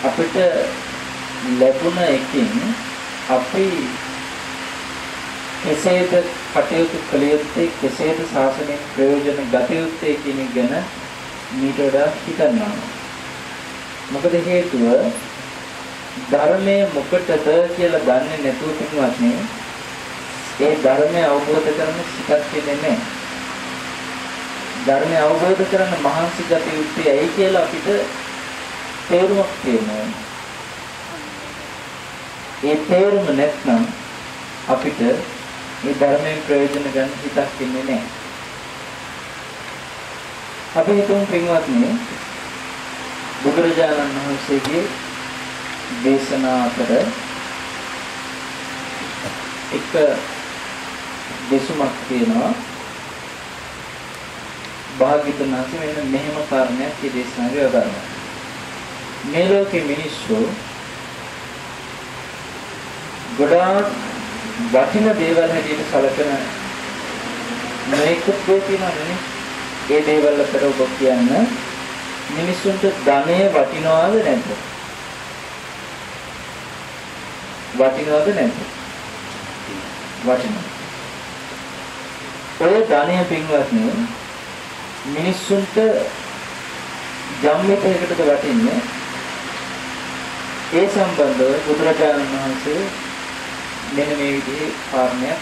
අපිට ලැබුණ එකකින් අපි කෙසේද කටයුතු කළ යුත්තේ, කෙසේද ශාසනයෙන් ප්‍රයෝජන ගත යුත්තේ කියන එක ගැන මීට වඩා හිතනවා. මොකද හේතුව ධර්මයේ මොකටද කියලා දන්නේ නැතුව පිටුවත්නේ ඒ ධර්මය අවබෝධ කරගන්න සිතක් කියන්නේ නැහැ. ධර්මය අවබෝධ කරගන්න මහන්සි ගත යුත්තේ ඇයි කියලා අපිට තේරුමක් තියෙනවා. ඒ තේරුම නැත්නම් අපිට මේ ධර්මයෙන් ප්‍රයෝජන ගන්න හිතක් ඉන්නේ නැහැ. අපි හිතමු පින්වත්නි බුදුරජාණන් වහන්සේගේ දේශනා අතර එක දෙසුමක් තියෙනවා. භාග්‍යවතුන් වහන්සේ මෙන්න මෙහෙම කාරණයක් මේ දේශනාවේ යොදනවා. මේ ලෝකේ මිනිස්සු ගොඩාක් වටින දේවල් හැටියට සැලකන මේකත් තියෙනවානේ. ඒ දේවල් අතර ඔබ කියන්න මිනිස්සුන්ට ධනය වටිනවද නැද්ද? වටිනවද නැද්ද? වටිනවා. ඔය ධනය පින්වත්නි මිනිස්සුන්ට ජම්මිතයකටද වටින්නේ? ඒ සම්බන්ධව බුදුරජාණන් වහන්සේ මෙන්න මේ විදිහේ කාරණයක්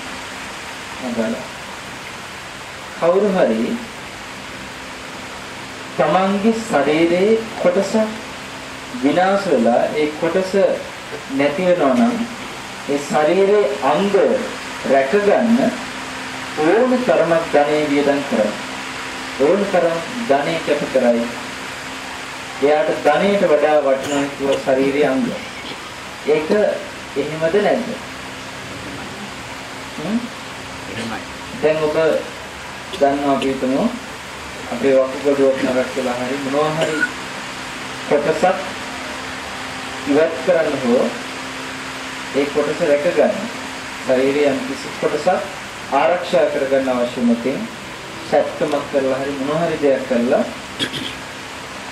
හදාලා. කවුරු හරි තමන්ගේ ශරීරයේ කොටස විනාශ වෙලා ඒ කොටස නැති වෙනවා නම් ඒ ශරීරයේ අංග රැකගන්න ඕන තරමක් ධනෙ වියදම් කරයි. ඕන තරම් ධනෙ කැප කරයි. එයාට ධනෙට වඩා වටිනවා කිව්ව ශරීරයේ අංග. ඒක එහෙමද නැද්ද? දැන් ඔබ දන්නවා කියතනෝ අපේ වකුගඩුවක් නරක් වෙලා හරි මොනවා හරි කොටසක් ඉවත් කරන්න හෝ ඒ කොටස රැක ගන්න ශරීරයේ යම් කිසි කොටසක් ආරක්ෂා කරගන්න අවශ්‍ය නැතිනම් සැත්කමක් කරලා හරි මොනවා හරි දෙයක් කරලා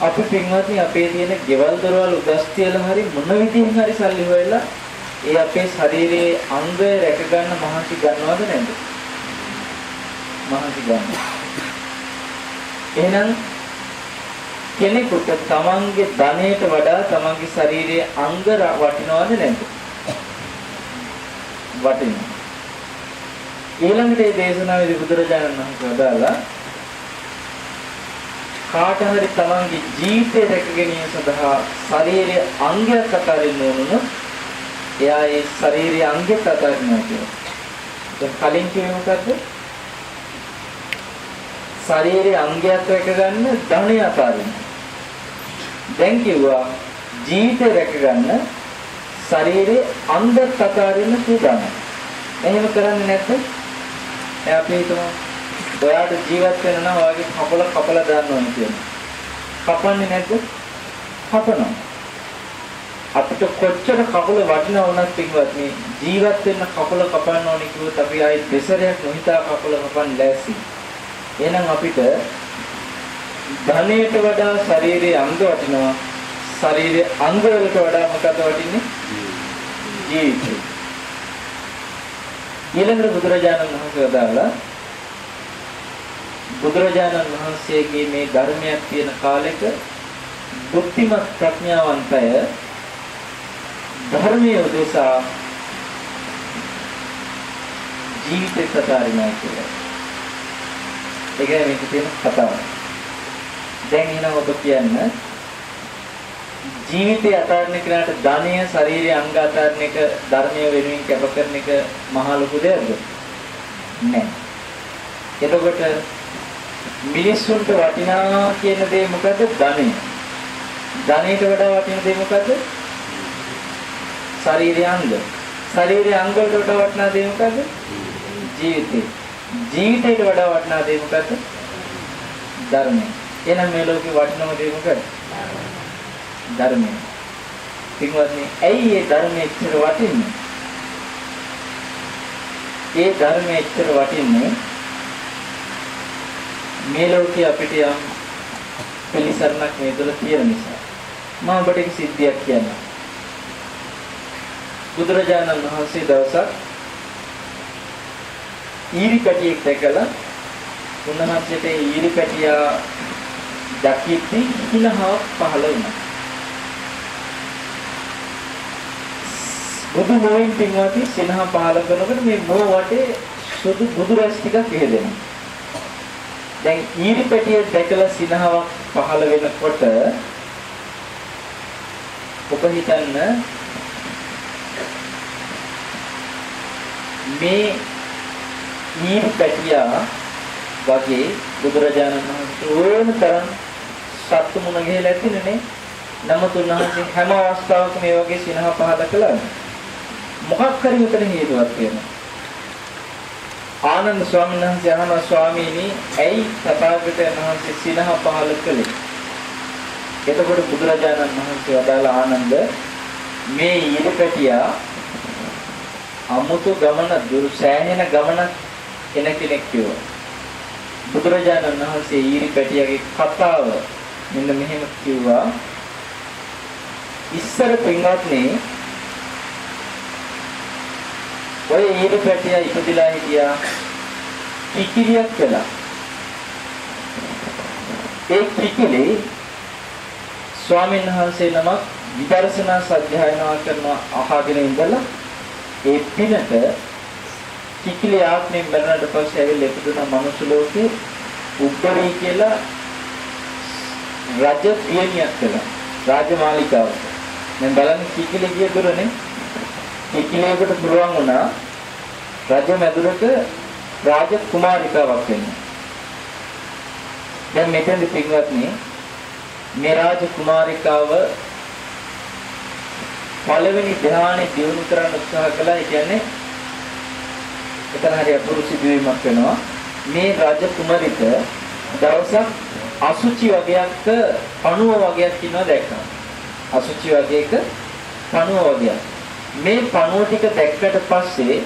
අපි පින්වත්නි අපේ තියෙන ගෙවල් දොරවල් උදස් තියලා හරි මොන විදිහින් හරි සල්ලි හොයලා ඒ අපේ ශරීරයේ අංග රැක ගන්න මහන්සි ගන්නවද නැද්ද? මහන්සි ගන්නවා. එහෙනම් කෙනෙකුට තමන්ගේ ධනයට වඩා තමන්ගේ ශරීරයේ අංග වටිනවද නැද්ද? වටිනවා. ඊළඟට මේ දේශනාවේදී බුදුරජාණන් වහන්සේ වදාළා කාට හරි තමන්ගේ ජීවිතය රැක ගැනීම සඳහා ශරීරයේ අංගයක් අතරින්න ඕනොත් එයා ඒ ශරීරයේ අංගයක් අතරිනවා කියනවා. දැන් කලින් කිව්වේ මොකද්ද? ශරීරයේ අංගයක් රැක ගන්න ධනය අතරින්න. දැන් කිව්වා ජීවිතය රැක ගන්න ශරීරයේ අංගයක් අතරින්න සූදානම්. එහෙම කරන්නේ නැත්නම් එයා අපි හිතමු ඔයාට ජීවත් වෙන්න නම් ඔයාගේ කපල කපලා දාන්න ඕනේ කියලා. කපන්නේ නැද්ද? කපනවා. අපිට කොච්චර කකුල වටිනා වුණත් පිටවත් ජීවත් වෙන්න කකුල කපන්න ඕනේ කිව්වොත් අපි ආයේ දෙසරයක් නොහිතා කකුල කපන්න ලෑස්ති. එහෙනම් අපිට ධනයට වඩා ශරීරයේ අංග වටිනවා. ශරීරයේ අංග වලට වඩා මොකද වටින්නේ? ජීවිතය. ඊළඟට බුදුරජාණන් වහන්සේ වදාළා බුදුරජාණන් වහන්සේගේ මේ ධර්මයක් තියෙන කාලෙක බුද්ධිමත් ප්‍රඥාවන්තය ධර්මයේ උදෙසා ජීවිතේ සතරිනා කියලා. ඒකයි මේක තියෙන කතාව. දැන් එහෙනම් ඔබ කියන්න ජීවිතය අතාරින කෙනාට ධනය ශරීරයේ අංග අතාරින එක ධර්මයේ වෙනුවෙන් කැප කරන එක මහා ලොකු දෙයක්ද? නෑ. එතකොට මිනිස්සුන්ට වටිනා කියන දේ මොකද? ධනය. ධනයට වඩා වටින දේ මොකද? ශරීරයේ අංග. ශරීරයේ අංග වලට වඩා වටිනා දේ මොකද? ජීවිතය. ජීවිතයට වඩා වටිනා දේ මොකද? ධර්මය. එහෙනම් මේ ලෝකේ වටිනම දේ මොකද? ධර්මය. පින්වත්නි, ඇයි මේ ධර්මයේ ඉතර වටින්නේ? ඒ ධර්මයේ ඉතර වටින්නේ මේ ලෝකේ අපිට යම් පිළිසරණක් මේ තුළ තියෙන නිසා. මම ඔබට එක සිද්ධියක් කියන්නම්. බුදුරජාණන් වහන්සේ දවසක් ඊරි පැටියෙක් දැකලා උන්වහන්සේට ඊරි පැටියා දකිද්දි හිනහාවක් පහළ වුණා. බුදු මොයින් පින්වත්නි සිනහ පහළ කරනකොට මේ මොහ වටේ සුදු බුදු රැස් ටිකක් හේදෙනවා. දැන් ඊරි පැටිය දැකලා සිනහාවක් පහළ වෙනකොට ඔබ හිතන්න මේ ඊරි පැටියා වගේ බුදුරජාණන් වහන්සේ ඕන තරම් සත්තු මුණ ගහලා ඇතිනේ. නමුත් උන්වහන්සේ හැම අවස්ථාවකම මේ වගේ සිනහ පහළ කළා. මොකක් හරි උතන හේතුවක් තියෙනවා. ආනන්ද ස්වාමීන් වහන්සේ අහනවා ස්වාමීනි ඇයි තථාගතයන් වහන්සේ සිනහ පහළ කළේ? එතකොට බුදුරජාණන් වහන්සේ වදාළ ආනන්ද මේ ඊරපැටියා අමුතු ගමන දුරු සෑහෙන ගමනක් එන කෙනෙක් කිව්වා. බුදුරජාණන් වහන්සේ ඊරපැටියාගේ කතාව මෙන්න මෙහෙම කිව්වා. ඉස්සර පින්වත්නි ඔය ඊරපැටියා ඉපදිලා හිටියා කිකිලියක් කළා. ඒ කිකිලි ස්වාමීන් වහන්සේ නමක් විදර්ශනා සත්‍යයනවා කරන අහගෙන ඉඳලා ඒ පිනට කිකිලි ආත්මෙන් බැලනට පස්සේ ඇවිල්ලා ඉපදුන මනුස්ස ලෝකේ උප්පරී කියලා රාජ පියනියක් කළා. රාජමාලිකාවට. දැන් බලන්න කිකිලි ගිය දුරනේ කිකිලියකට පුළුවන් වුණා රජ මැදුරක රාජ කුමාරිකාවක් වෙන්න. දැන් මෙතෙන්දි පින්වත්නි මේ රාජ කුමාරිකාව පළවෙනි ධ්‍යානෙ දියුණු කරන්න උත්සාහ කළා. ඒ කියන්නේ එතන හරිය පුරුෂ සිදුවීමක් වෙනවා. මේ රාජ කුමාරික දවසක් අසුචි වගේක පණුව වගේක් ඉන්නවා දැක්කා. අසුචි වගේක පණුව වගේක්. මේ පණුව ටික දැක්කට පස්සේ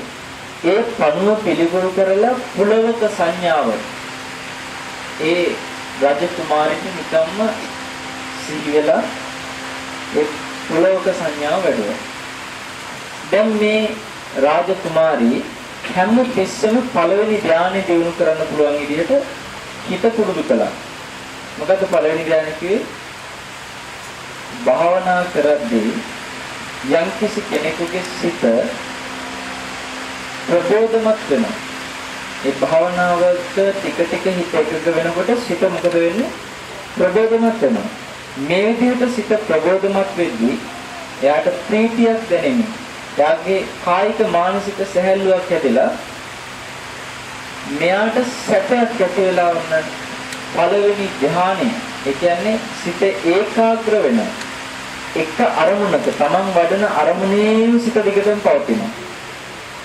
ඒ පණුව පිළිගුරු කරලා පුලවක සංඥාව ඒ රාජකුමාරිට නිකම්ම සිහි වෙලා ඒ පුලවක සංඥාව වැඩුවා. දැන් මේ රාජකුමාරී හැම තිස්සෙම පළවෙනි ධානය දිනු කරන්න පුළුවන් විදිහට හිත පුරුදු කළා. මොකද පළවෙනි ධානය කිව්වේ භාවනා කරද්දී යම්කිසි කෙනෙකුගේ සිත ප්‍රබෝධමත් වෙනවා. ඒ භාවනාවට ටික ටික හිත එකඟ වෙනකොට සිත මොකද වෙන්නේ? ප්‍රබෝධමත් වෙනවා. මේ විදිහට සිත ප්‍රබෝධමත් වෙද්දී එයාට ප්‍රීතියක් දැනෙන්නේ. එයාගේ කායික මානසික සැහැල්ලුවක් ඇතිලා මෙයාට සැපයක් ඇති වෙලා වුණ පළවෙනි ධ්‍යානෙ. ඒ කියන්නේ සිත ඒකාග්‍ර වෙනවා. එක අරමුණක තමන් වඩන අරමුණේම සිත දිගටම පවතිනවා.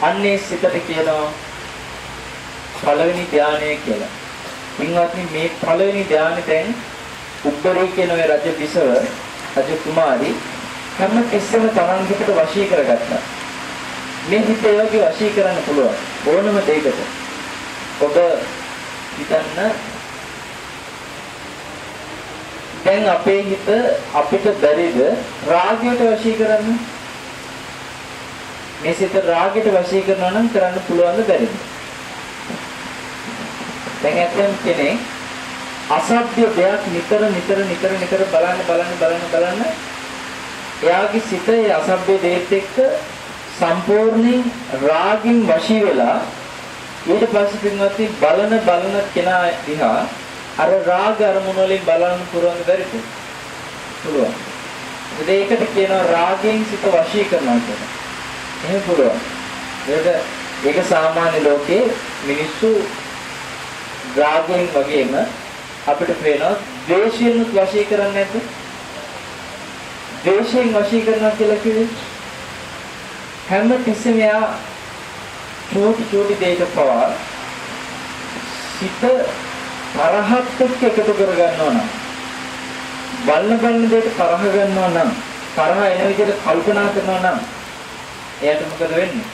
අන්නේ සිතට කියනවා පළවෙනි ධානය කියලා. පින්වත්නි මේ පළවෙනි ධානය දැන් උප්පරී කියන ඔය රජ බිසව රජ කුමාරි හැම තිස්සෙම තමන් හිතට වශී කරගත්තා. මේ හිත යෝගී වශී කරන්න පුළුවන් ඕනම දෙයකට. ඔබ හිතන්න දැන් අපේ හිත අපිට බැරිද රාගයට වශී කරන්න? මේ සිත රාගයට වශී කරනවා නම් කරන්න පුළුවන් ද බැරිද? දැන් ඇත්තම කෙනෙක් අසභ්‍ය දෙයක් නිතර බලන්න එයාගේ සිත ඒ අසභ්‍ය දෙයට එක්ක සම්පූර්ණයෙන් රාගින් වශී වෙලා ඊට පස්සේ පින්වත්නි බලන කෙනා දිහා අර රාග අරමුණ වලින් බලන්න පුරවන්න බැරිද? පුළුවන්. ඒකට කියනවා රාගයෙන් සිත වශී කරනවා කියලා. එහෙම පුළුවන්. ඒක සාමාන්‍ය ලෝකේ මිනිස්සු රාගයෙන් වගේම අපිට පේනවා ද්වේෂයෙන් වශී කරන්නේ නැද්ද? ද්වේෂයෙන් වශී කරනවා කියලා කිව්වේ හැම තිස්සෙම යා චෝටි දෙයක පවා සිත තරහත් එක්ක එකතු කර ගන්නවා නම් බලන දෙයට තරහ ගන්නවා නම් තරහ එන විදිහට කල්පනා කරනවා නම් එයාට මොකද වෙන්නේ?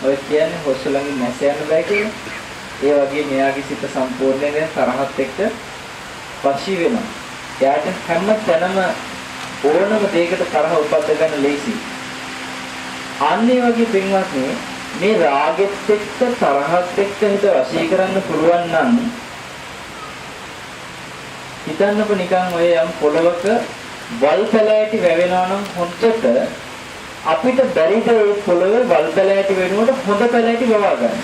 ඔය කියන්නේ හොස්සලඟින් නැස යන්න බෑ කියලා. ඒ වගේ මෙයාගේ සිත සම්පූර්ණයෙන් තරහත් එක්ක වශී වෙනවා. එයාට හැම තැනම ඕනම දෙයකට තරහ උපද්ද ගන්න ලේසි. අන්නේ වගේ පින්වත්නි මේ රාගෙත් එක්ක තරහත් එක්ක හිත වශී කරන්න පුළුවන් නම් හිතන්නකො නිකන් ඔය යම් පොළවක වල් පැලෑටි වැවෙනවා නම් හොඳට අපිට බැරිද ඒ පොළවේ වල් පැලෑටි වෙනුවට හොඳ පැලෑටි වවා ගන්න.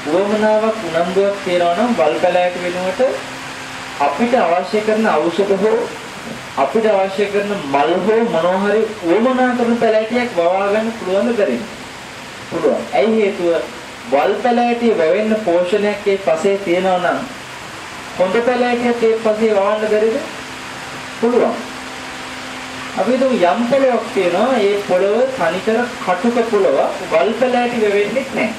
වමනාවක් උනන්දුවක් තියනවා නම් වල් පැලෑටි වෙනුවට අපිට අවශ්‍ය කරන ඖෂධ හෝ අපිට අවශ්‍ය කරන මල් හෝ මොනවා හරි වමනා කරන පැලෑටියක් වවා ගන්න පුළුවන් දෙයක්. පුළුවන්. ඇයි හේතුව වල් පැලෑටි වැවෙන්න පෝෂණයක් ඒ පසේ තියනවා නම් හොඳ පැලෑටියක් ඒ පසේ වවන්න බැරිද? පුළුවන්. අපි හිතමු යම් පොළොවක් තියෙනවා ඒ පොළොව තනිකර කටුක පොළොව වල් පැලෑටි වැවෙන්නේ නැහැ.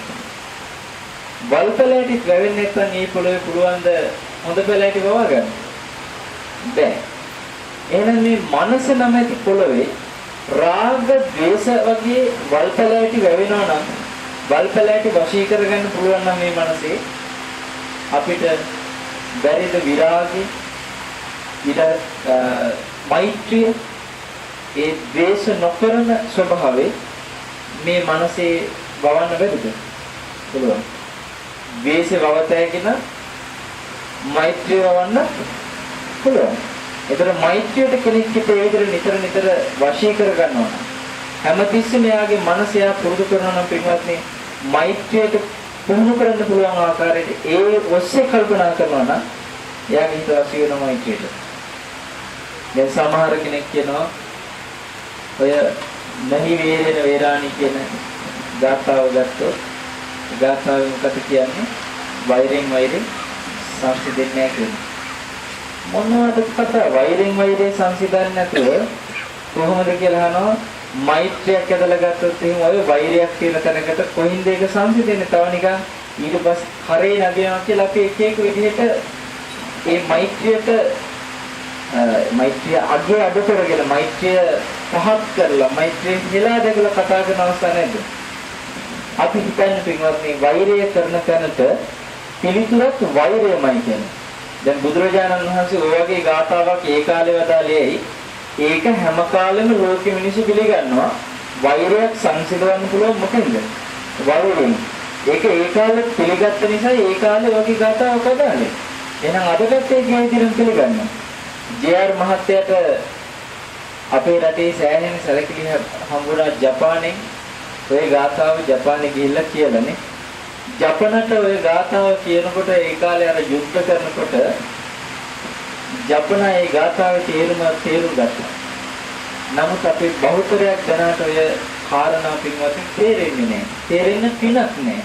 වල් පැලෑටි වැවෙන්නේ නැත්නම් මේ පොළොවේ පුළුවන් ද හොඳ පැලෑටි වවා ගන්න? බැහැ. එහෙනම් මේ මනස නැමැති පොළොවේ රාග ද්වේෂ වගේ වල් පැලෑටි වැවෙනවා නම් වල් පැලෑටි වශී කරගන්න පුළුවන් නම් මේ මනසේ අපිට බැරිද විරාගය ඊට මෛත්‍රිය ඒ ද්වේෂ නොකරන ස්වභාවයේ මේ මනසේ වවන්න බැරිද? පුළුවන්. ද්වේෂේ වවතයකින මෛත්‍රිය වවන්න පුළුවන්. ඒතර මෛත්‍රියට කෙනෙක්ට ඒ විදිහට නිතර වශී කර ගන්නවා නම් හැමතිස්සෙම එයාගේ මනස එයා පුරුදු කරනවා නම් පින්වත්නි මෛත්‍රියට පුහුණු කරන්න පුළුවන් ආකාරයට ඒ ඔස්සේ කල්පනා කරනවා නම් එයාගේ හිත වශී වෙනවා මෛත්‍රියට. දැන් සමහර කෙනෙක් කියනවා ඔය නහි වේරේන වේරාණි කියන ගාථාව ගත්තොත් ගාථාවෙන් මොකද කියන්නේ? වෛරෙන් සංසිඳෙන්නේ නැහැ කියන්නේ. මොනවද කතා වෛරෙන් සංසිඳන්නේ නැතුව කොහොමද කියලා අහනවා. මෛත්‍රියක් ඇදලා ගත්තොත් එහෙනම් ඔය වෛරයක් තියෙන තැනකට කොහින්ද ඒක සංසිඳෙන්නේ? තව නිකන් ඊට පස්සේ කරේ නැගෙනවා කියලා අපි එක එක විදිහට ඒ මෛත්‍රියට මෛත්‍රිය අගය අඩු කරගෙන මෛත්‍රිය පහත් කරලා මෛත්‍රිය හෙලා දැකලා කතා කරන අවස්ථා නැද්ද? අපි හිතන්නේ පින්වත්නි වෛරය කරන තැනට පිළිතුරක් වෛරයමයි කියන්නේ. දැන් බුදුරජාණන් වහන්සේ ඔය වගේ ගාථාවක් ඒ කාලේ වදාළේයි ඒක හැම කාලෙම ලෝකෙ මිනිස්සු පිළිගන්නවා. වෛරයක් සංසිඳවන්න පුළුවන් මොකෙන්ද? වෛරයෙන්. ඒක ඒ කාලේ පිළිගත්ත නිසා ඒ කාලේ වගේ ගාථාවක් වදාළේ. එහෙනම් අදටත් ඒක මේ විදිහට පිළිගන්නවා. ජේ.ආර් මහත්තයාට අපේ රටේ සෑහෙන සැලකිලි හම්බුණා ජපානයේ. ඔය ගාථාව ජපානයේ ගිහිල්ලා කියලානේ. ජපනට ඔය ගාථාව කියනකොට ඒ කාලේ අර යුද්ධ කරනකොට ජපන ඒ ගාථාවේ තේරුම ගත්තා. නමුත් අපේ බහුතරයක් දැනට ඔය කාරණා පින්වත්නි තේරෙන්නේ නැහැ. තේරෙන්න පිනක් නැහැ.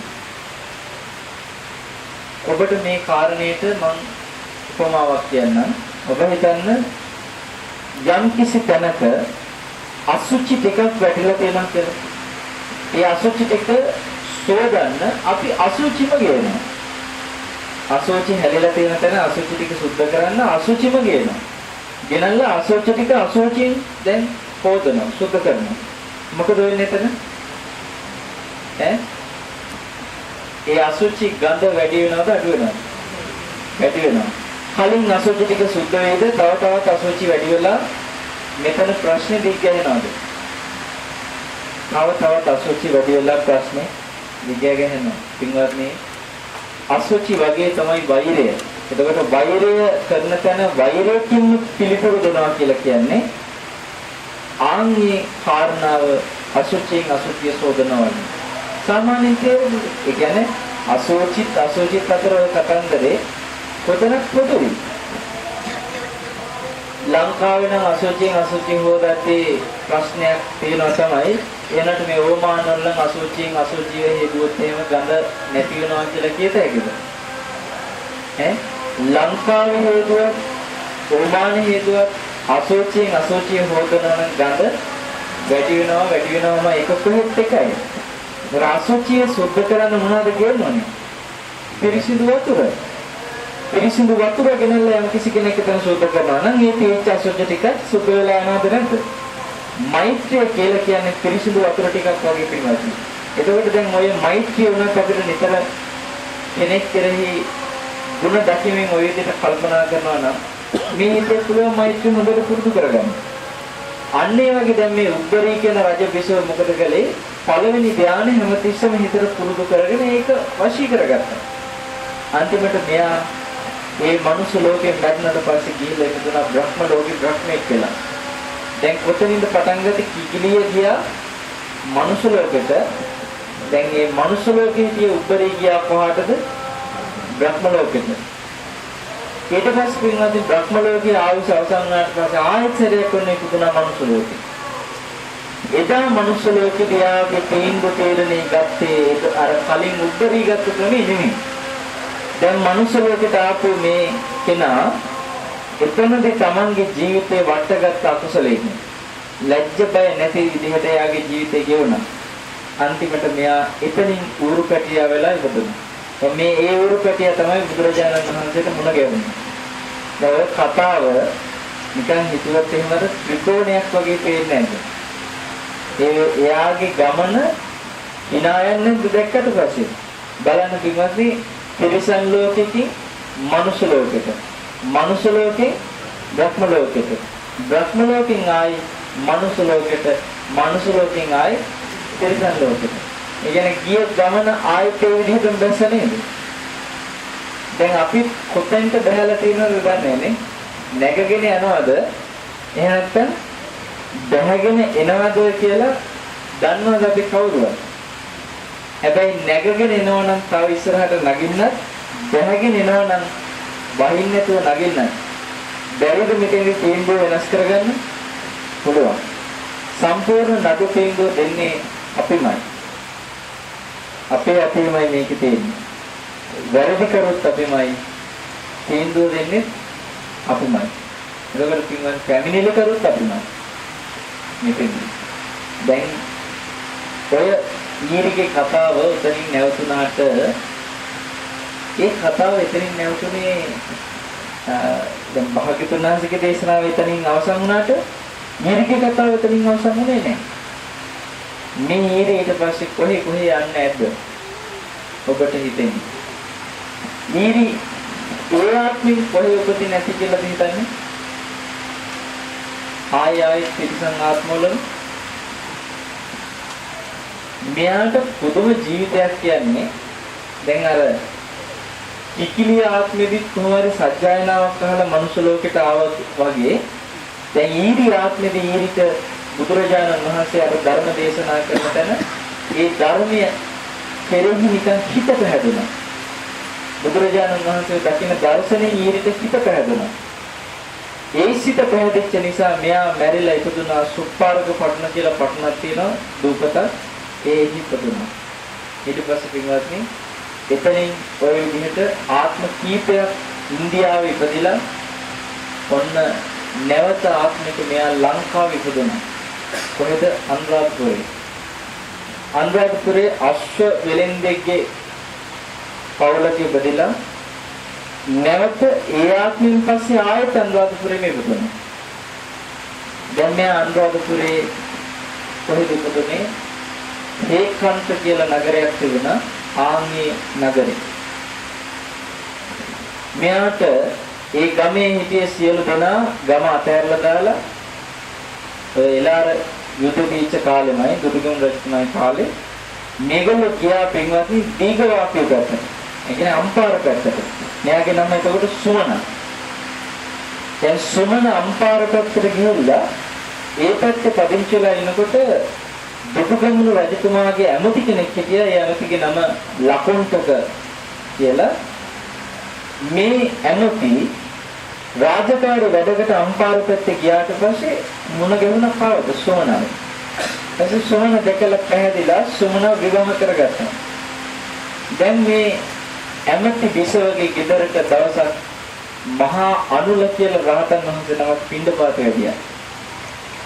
ඔබට මේ කාරණේට මම උපමාවක් කියන්නම්. ඔබ හිතන්න යම් කිසි තැනක අසුචි ටිකක් වැටිලා තියෙනවා කියලා. ඒ අසුචි ටික සෝදන්න අපි අසුචිම ගේනවා. අසුචි හැලිලා තියෙන තැන අසුචි ටික සුද්ධ කරන්න අසුචිම ගේනවා. ගෙනල්ලා අසුචි ටික අසුචින් දැන් හොදනවා සුද්ධ කරනවා. මොකද වෙන්නේ එතන? ඒ අසුචි ගඳ වැඩි වෙනවද අඩු වෙනවද? වැඩි වෙනවා. කලින් අසුචි ටික සුද්ධ වේද තව තවත් අසුචි වැඩි වෙලා මෙතන ප්‍රශ්නේ දිග ගැහෙනවද? තව තවත් අසුචි වැඩි වෙලා ප්‍රශ්නේ දිග ගැහෙනවා. පින්වත්නි අසුචි වගේ තමයි වෛරය. එතකොට වෛරය කරන තැන වෛරයෙන් පිළිතුරු දෙනවා කියලා කියන්නේ ආන්ගේ කාරණාව අසුචියෙන් අසුචිය සෝදනවා. සාමාන්‍යයෙන් තේරෙන්නේ ඒ කියන්නේ අසුචිත් අතර ඔය කතන්දරේ කොතනක් පොදුයි. ලංකාවේ නම් අසුචියෙන් අසුචි හොදත්තේ ප්‍රශ්නයක් තියෙනවා තමයි. එනට මේ ඕමාන වල අසුචියෙන් අසුචිය හේතුවත් එහෙම ගඳ නැති වෙනවා කියලා කියත හැකිද? ලංකාවේ හේතුව ඕමාන හේතුව අසුචියෙන් අසුචිය හොදනවා නම් ගඳ වැඩි වෙනවම එක කොහෙත් එකයි. ඒතර අසුචිය සුද්ධ කරන්න මොනවද කියන්නේ? පිරිසිදු වතුර. පිරිසිදු වතුර ගෙනල්ලා යම් කිසි කෙනෙක් එතන සුද්ධ කරනවා නම් මේ තීච්ඡ අසුචි ටික සුද්ධ වෙලා යනවද නැද්ද? මෛත්‍රිය කියලා කියන්නේ පිරිසිදු වතුර ටිකක් වගේ පිළිගන්න. එතකොට දැන් ඔය මෛත්‍රිය උනත් අපිට නිතර කෙනෙක් කෙරෙහි ಗುಣ දැකීමෙන් ඔය විදිහට කල්පනා කරනවා නම් මේ හිතේ පුළුවන් මෛත්‍රිය හොඳට පුරුදු කරගන්න. අන්න ඒ වගේ දැන් මේ උද්දරී කියන රජ බිසව මොකද කළේ? පළවෙනි ධානය හැමතිස්සෙම හිතට පුරුදු කරගෙන ඒක වශී කරගත්තා. අන්තිමට මෙයා මේ මනුස්ස ලෝකයෙන් බැහැරනට පස්සේ ගිහිල්ලා ඉඳලා බ්‍රහ්ම ලෝකෙ බ්‍රහ්මෙක් කියලා. දැන් කොතනින්ද පටන් ගත්තේ? කිකිලිය ගියා මනුස්ස ලෝකෙට. දැන් මේ මනුස්ස ලෝකෙ හිටිය උද්දරී ගියා කොහාටද? බ්‍රහ්ම ලෝකෙට. ඊට පස්සේ පින්වත්නි බ්‍රහ්ම ලෝකයේ ආයුෂ අවසන් වුණාට පස්සේ ආයෙත් සැරයක් වෙන්නේ පුදුනා මනුස්ස ලෝකෙ. එදා මනුස්ස ලෝකේ තියාගේ තීන්දුව තීරණේ ගත්තේ අර කලින් උද්දරී ගත්ත ක්‍රමෙ නෙමෙයි. දැන් මනුස්ස ලෝකෙට ආපු මේ කෙනා එතනදී තමන්ගේ ජීවිතේ වටගත් අකුසලයෙන් ලැජ්ජ බය නැති විදිහට එයාගේ ජීවිතේ ගෙවුණා. අන්තිමට මෙයා එතනින් ඌරු පැටියා වෙලා ඉපදුණා. මේ ඒ ඌරු පැටියා තමයි බුදුරජාණන් වහන්සේට මුණ ගැහුනේ. දැන් ඔය කතාව නිකන් හිතුවත් එහෙමද ත්‍රිකෝණයක් වගේ පේන්නේ නැහැ. එයාගේ ගමන hina යන්නේ දැක්කට පස්සේ බලන්න පින්වත්නි තිරිසන් ලෝකෙකින් මනුෂ්‍ය ලෝකෙට, මනුෂ්‍ය ලෝකෙන් බ්‍රහ්ම ලෝකෙට, බ්‍රහ්ම ලෝකෙන් ආයි මනුෂ්‍ය ලෝකෙට, මනුෂ්‍ය ලෝකෙන් ආයි තිරිසන් ලෝකෙට. ඒ කියන්නේ ගිය ගමන ආයෙත් ඒ විදිහටම බැස්ස නේද? දැන් අපි කොතෙන්ට බහැලා තියෙනවද දන්නේ නේ? නැගගෙන යනවද? එහෙම නැත්නම් බැහැගෙන එනවද කියලා දන්නවද අපි කවුරුවත්? හැබැයි නැගගෙන එනවනම් තව ඉස්සරහට නගින්නත් බැහැගෙන එනවනම් වහින්න නැතුව නගින්නත් බැරිද මෙතනදී තීන්දුව වෙනස් කරගන්න? පුළුවන්. සම්පූර්ණ නඩු තීන්දුව දෙන්නේ අපිමයි. අපේමයි මේකේ තියෙන්නේ. වැරදි කරොත් අපිමයි තීන්දුව දෙන්නේ අපිමයි. ඒකට පින්වත් පැමිණිලි කරොත් අපිමයි. මෙතෙන්දී. දැන් ඔය ඊරිගේ කතාව උතනින් නැවතුණාට ඒ කතාව එතනින් නැවතුනේ දැන් භාග්‍යතුන් වහන්සේගේ දේශනාව එතනින් අවසන් වුණාට ඊරිගේ කතාව එතනින් අවසන් වුණේ නැහැ. මේ ඊරේ ඊට පස්සේ කොහේ යන්නේ නැද්ද? ඔබට හිතෙන්නේ. ඊරි ඒ ආත්මික කොහේ උපදින්නේ නැති කියලා හිතන්නේ? ආයෙත් පිටිසන් ආත්මවල මෙයාට පුදුම ජීවිතයක් කියන්නේ දැන් අර කිකිලිය ආත්මෙදිත් කොහොමද සත්‍යයනාවක් අහලා මනුෂ්‍ය ලෝකෙට ආවත් වගේ දැන් ඊරි ආත්මෙදී ඊරිට බුදුරජාණන් වහන්සේ අර ධර්ම දේශනා කරන තැන ඒ ධර්මයේ කෙරෙහි නිකන් හිත පැහැදුනා. බුදුරජාණන් වහන්සේ දකින්න දර්ශනේ ඊරිට හිත පැහැදුනා. ඒ සිත පැහැදිච්ච නිසා මෙයා මැරිලා ඉපදුනා සුප්පාරක පටන කියලා පටනක් තියෙනවා දූපත ඒ ඉපදුනා. ඊට පස්සේ පින්වත්නි එතනින් ඔය විදිහට ආත්ම කීපයක් ඉන්දියාවේ ඉපදිලා ඔන්න නැවත ආත්මික මෙයා ලංකාවේ ඉපදුනා. කොහෙද? අනුරාධපුරේ. අනුරාධපුරේ අශ්ව වෙලෙන්දෙක්ගේ පවුලක ඉපදිලා නැවත ඒ ආත්මෙන් පස්සේ ආයෙත් අනුරාධපුරේම ඉපදුණා. දැන් මේ අනුරාධපුරේ කොහෙද ඉපදුනේ? හේකන්ත කියලා නගරයක් තිබුණා. ආන්ගේ නගරේ. මෙයාට ඒ ගමේ හිටිය සියලු දෙනා ගම අතහැරලා දාලා ඔය එලාර යුද දීච්ච කාලෙමයි දුටුගැමුණු රජතුමාගේ කාලේ මේගොල්ලෝ ගියා පින්වත්නි දීඝවාපිය පැත්තට. ඒ කියන්නේ අම්පාර පැත්තට. මෙයාගේ නම එතකොට සුමන. දැන් සුමන අම්පාර පැත්තට ගිහිල්ලා ඒ පැත්තේ පදිංචිලා ඉනකොට දුටුගැමුණු රජතුමාගේ ඇමති කෙනෙක් හිටියා. ඒ ඇමතිගේ නම ලකුණ්ඨක කියලා. මේ ඇමති රාජකාරී වැඩකට අම්පාර පැත්තේ ගියාට පස්සේ මුණ ගැහුණා කවද සුමනව. එතකොට සුමන දැකලා පැහැදිලා සුමන විවාහ කරගත්තා. දැන් මේ ඇමති බිසවගේ ගෙදරට දවසක් මහා අනුල කියලා රහතන් වහන්සේ නමක් පිණ්ඩපාත වැඩියා.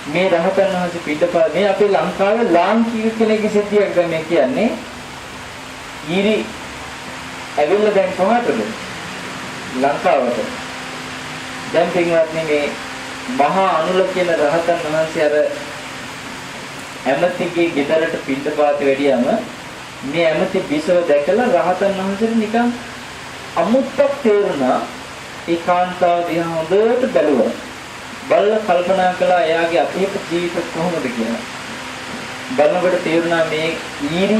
මේ රහතන් වහන්සේ පිටපාත මේ අපේ ලංකාවේ ලාංකික කෙනෙක්ගේ සිද්ධියක් දැන් මේ කියන්නේ. ඊරි ඇවිල්ලා දැන් කොහාටද? ලංකාවට. දැන් පින්වත්නි මේ මහා අනුල කියන රහතන් වහන්සේ අර ඇමතිගේ ගෙදරට පිටපාත වැඩියම මේ ඇමති බිසව දැකලා රහතන් වහන්සේට නිකන් අමුත්තක් තේරුණා. ඒ කාන්තාව දිහා හොඳට බැලුවා. බලලා කල්පනා කළා එයාගේ අතීත ජීවිත කොහොමද කියලා. බලනකොට තේරුණා මේ ඊරි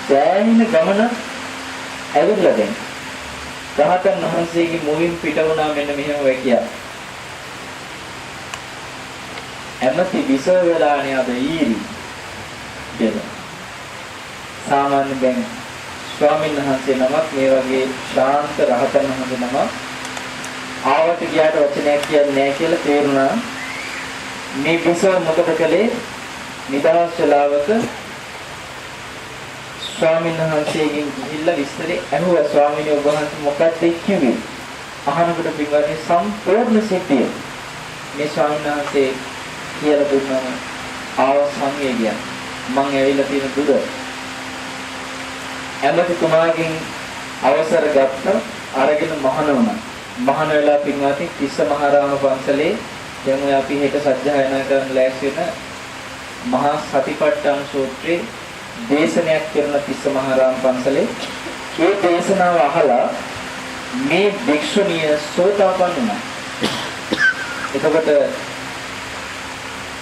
සෑහෙන ගමන ඇවිල්ලා දැන්. රහතන් වහන්සේගේ මුවින් පිට වුණා මෙන්න මෙහෙම වැකියා. එමෙති විසව වෙලානේ අද ඊරි කියලා. සාමාන්‍ය දැන් ස්වාමීන් වහන්සේ නමක් මේ වගේ ශාන්ත රහතන් වහන්සේ නමක් ආවට ගියාට වචනයක් කියන්නේ නැහැ කියලා තේරුණා. මේ විසව මොකද කළේ? නිදහස් වෙලාවක ස්වාමීන් වහන්සේගෙන් ගිහිල්ලා විස්තරේ අහුවා. ස්වාමීන් වහන්සේ මොකක්ද කිව්වේ? අහනකොට පින්වත්නි සම්පූර්ණ සිද්ධිය මේ ස්වාමීන් වහන්සේ කියලා දුන්නා. ආව සංවේගය මං ඇවිල්ලා තියෙන දුර ඇමතිතුමාගෙන් අවසර ගත්තා. අරගෙන මහාන වුණා. මහාන වෙලා පින්වත්නි තිස්ස මහරහතන් වහන්සේලේ දැන් ඔය අපි හෙට සත්‍යයනා කරන්න ලෑස්ති වෙන මහා සතිපට්ඨාන සූත්‍රයේ දේශනයක් කරන තිස්ස මහරහතන් වහන්සේලේ ඒ දේශනාව අහලා මේ භික්ෂුණිය සෝතාපන්න වුණා. එතකොට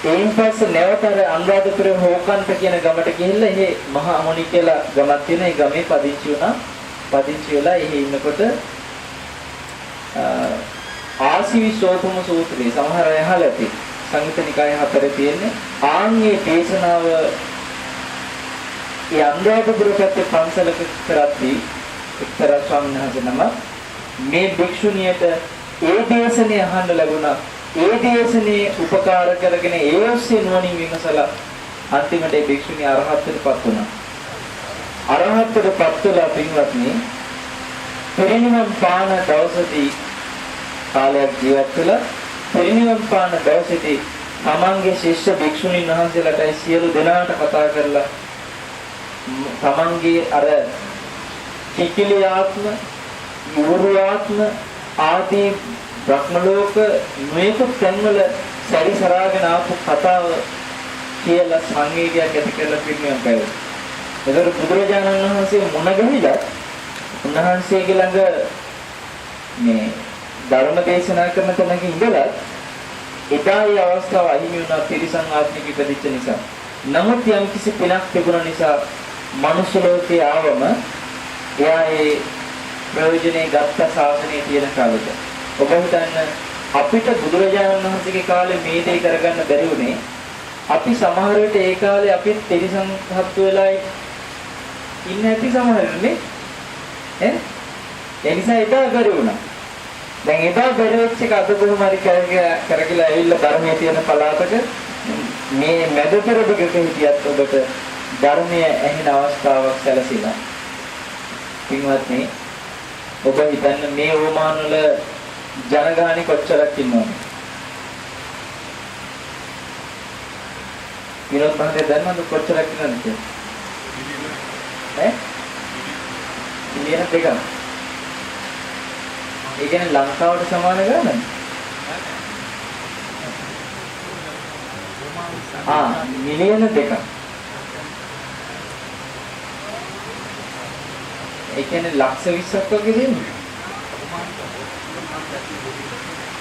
එයින් පස්සේ නැවතර අනුරාධපුර හෝකන්ට කියන ගමට ගිහිල්ලා එහි මහා මොණි කියලා ගමක් තියෙන. ඒ ගමේ පදිංචි වුණා. පදිංචි වෙලා එහි ඉන්නකොට ආසීවිසෝතම සූත්‍රයේ සමහර අය අහලා ඇති. සංයුත නිකායේ 4 තියෙන්නේ. ආන්ගේ දේශනාව ඒ අනුරාධපුර පැත්තේ පන්සලක කරද්දී එක්තරා ස්වාමීන් වහන්සේ නම මේ භික්ෂුණියට ඒ දේශනේ අහන්න ලැබුණා. ඒ දේශනේ උපකාර කරගෙන ඒ ඔස්සේ නුවණින් විමසලා අන්තිමට ඒ භික්ෂුණිය අරහත්ත්වයටපත් වුණා. අරහත්ත්වයටපත් වෙලා පින්වත්නි පිරිනිවන් පාන දවසේදී කාලයක් ජීවත් වෙලා පිරිනිවන් පාන දවසේදී තමන්ගේ ශිෂ්‍ය භික්ෂුණීන් වහන්සේලාට සියලු දෙනාට කතා කරලා තමන්ගේ අර කිකිලි ආත්ම, යෝරු ආත්ම ආදී බ්‍රහ්ම ලෝක මේක තැන්වල සැරිසරාගෙන ආපු කතාව කියලා සංවේගයක් ඇති කරලා පිළිගන්න බැහැ. ඒතර බුදුරජාණන් වහන්සේ මොන ගහිලා උන්වහන්සේගේ ළඟ මේ ධර්ම දේශනා කරන තැනක ඉඳලා එදා ඒ අවස්ථාව අහිමි වුණා තිරිසන් ආත්මික ඉපදිච්ච නිසා. නමුත් යම් කිසි පිනක් තිබුණ නිසා මනුෂ්‍ය ලෝකේ ආවම එයා ඒ ප්‍රයෝජනේ ගත්ත ශාසනයේ තියෙන කාලෙට. ඔබ හිතන්න අපිට බුදුරජාණන් වහන්සේගේ කාලේ මේ දේ කරගන්න බැරි වුණේ අපි සමහර විට ඒ කාලේ අපි තිරිසන් හත්තු වෙලා ඉන්න ඇති සමහරනේ ඈ ඒ නිසා එදා බැරි වුණා. දැන් එදා බැරි වෙච්ච එක අද කොහොම හරි කරගිලා ඇවිල්ලා ධර්මයේ තියෙන පළාතක මේ මැදතර දිගට හිටියත් ඔබට ධර්මයේ ඇහෙන අවස්ථාවක් සැලසিলা. පින්වත්නි ඔබ හිතන්න මේ ඕමාන වල ජනගහණි කොච්චරක් ඉන්නවද? විනෝද මහත්තයා දන්නවද කොච්චරක් ඉන්නවද කියලා? ඈ? මිලියන 2ක්. ඒ කියන්නේ ලංකාවට සමාන ගානද? මිලියන 2ක්. ඒ කියන්නේ ලක්ෂ 20ක් වගේ දෙන්නේ.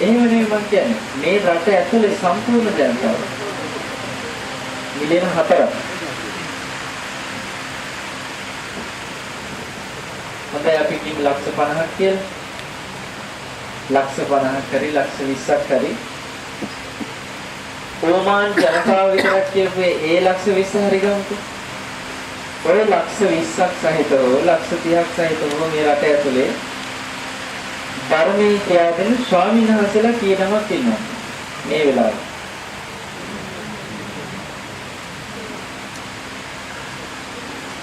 එහෙම නෙමෙයි මම කියන්නේ. මේ රට ඇතුලේ සම්පූර්ණ ජනතාව මිලියන 4ක්. හොඳයි අපි කිව්ව ලක්ෂ 50ක් කියලා. ලක්ෂ 50ක් හරි ලක්ෂ 20ක් හරි ඕමාන් ජනතාව විතරක් කියපේ ඒ ලක්ෂ 20 හරි ගමුකෝ. ඔය ලක්ෂ 20ක් සහිතව ලක්ෂ 30ක් සහිතව මේ රට ඇතුලේ ධර්මයේ කියන ස්වාමීන් වහන්සේලා කීනමක් ඉන්නවා මේ වෙලාවේ.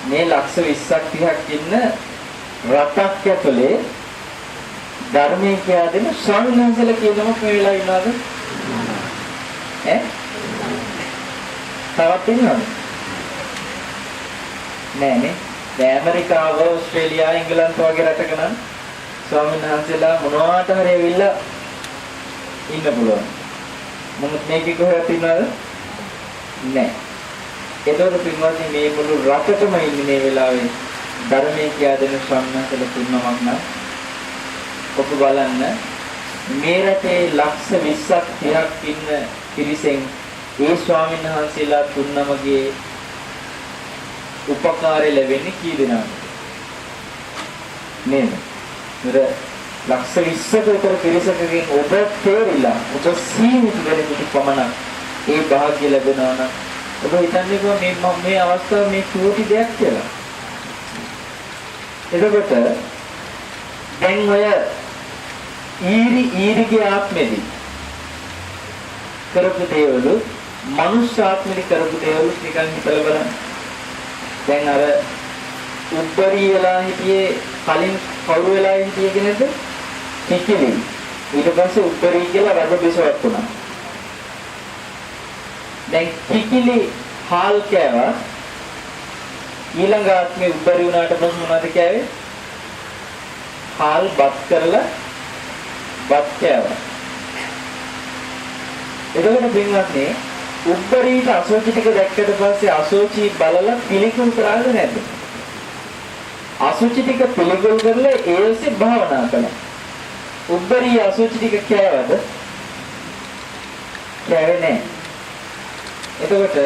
මේ ලක්ෂ 20ක් 30ක් ඉන්න රටක් ඇතුලේ ධර්මයේ කියන ස්වාමීන් වහන්සේලා කීනමක් මේ වෙලාවේ ඉන්නවද? තවත් ඉන්නවද? නෑනේ. දැන් ඇමරිකාව, ඕස්ට්‍රේලියාව, ඉංගලන්ත වගේ රටක නම් ස්වාමීන් වහන්සේලා මොනවාට හරි ඇවිල්ලා ඉන්න පුළුවන්. නමුත් මේකේ කොහෙවත් ඉන්නවද? නෑ. ඒතකොට පින්වත්නි මේ මුළු රටටම ඉන්නේ මේ වෙලාවේ ධර්මයේ කියා දෙන ස්වාමීන් වහන්සේලා තුන්වමක් නම් ඔබ බලන්න මේ රටේ ලක්ෂ 20ක් 30ක් ඉන්න පිරිසෙන් ඒ ස්වාමීන් වහන්සේලා තුන්නමගේ උපකාරය ලැබෙන්නේ කී දෙනාද? නේද? ලක්ෂ 20ක විතර පිරිසකගෙන් ඔබ තේරිලා ඔබ සීමිත දෙනෙකුට පමණක් ඒ භාග්‍ය ලැබෙනවා නම් ඔබ හිතන්නේ මේ අවස්ථාව මේ කෝටි දෙයක් කියලා. එතකොට දැන් ඔය ඊරිගේ ආත්මෙදී කරපු දේවලු මනුෂ්‍ය ආත්මෙදී කරපු දේවලු නිකන් හිතලා බලන්න. දැන් අර උඩරි වෙලා හිටියේ කලින් කවුරු වෙලා හිටියේ කෙනෙක්ද? කිකිලි. ඊට පස්සේ උඩරි කියලා රබ බිසවක් වුණා. දැන් කිකිලි හාල් කෑවා. ඊළඟ ආත්මේ උඩරි වුණාට පස්සේ මොනවද කෑවේ? හාල් බත් කරලා බත් කෑවා. එතකොට පින්වත්නි උඩරිට අසෝචි ටික දැක්කට පස්සේ අසෝචි බලලා පිළිකුල් කරාද නැද්ද? අසුචි ටික පිළිකුල් කරලා ඒසේ භාවනා කළා. උඩරි අසුචි ටික කෑවද? කෑවේ නැහැ. එතකොට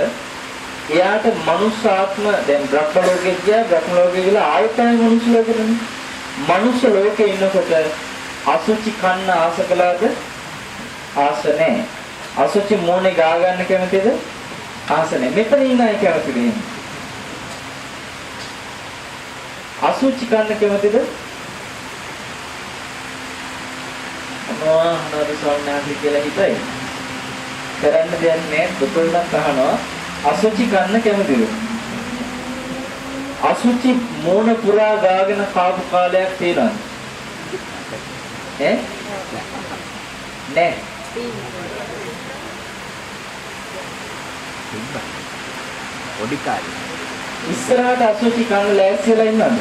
එයාට මනුෂ්‍ය ආත්ම දැන් බ්‍රහ්ම ලෝකෙ ගියා. බ්‍රහ්ම ලෝකෙ ගිහලා ආයෙත් මනුෂ්‍ය ලෝකෙටනේ. මනුෂ්‍ය ලෝකේ ඉන්නකොට අසුචි කන්න ආස කළාද? ආස නැහැ. අසුචි මොනේ ගා ගන්න කැමතිද? ආස නැහැ. මෙතන ඉන්න අය කැමතිද? අසුචි කන්න කැමතිද? මොනවාද සෝන්නාති කියලා හිතයි. කරන්න දෙයක් නැහැ. දුකෙන්වත් අහනවා අසුචි කන්න කැමතිද? අසුචි මොන පුරා ගාගෙන කාපු කාලයක් තියෙනවද? නෑ. පොඩි කාලේ ඉස්සරහට අසුචි කන්න ලෑස්තිලා ඉන්නවද?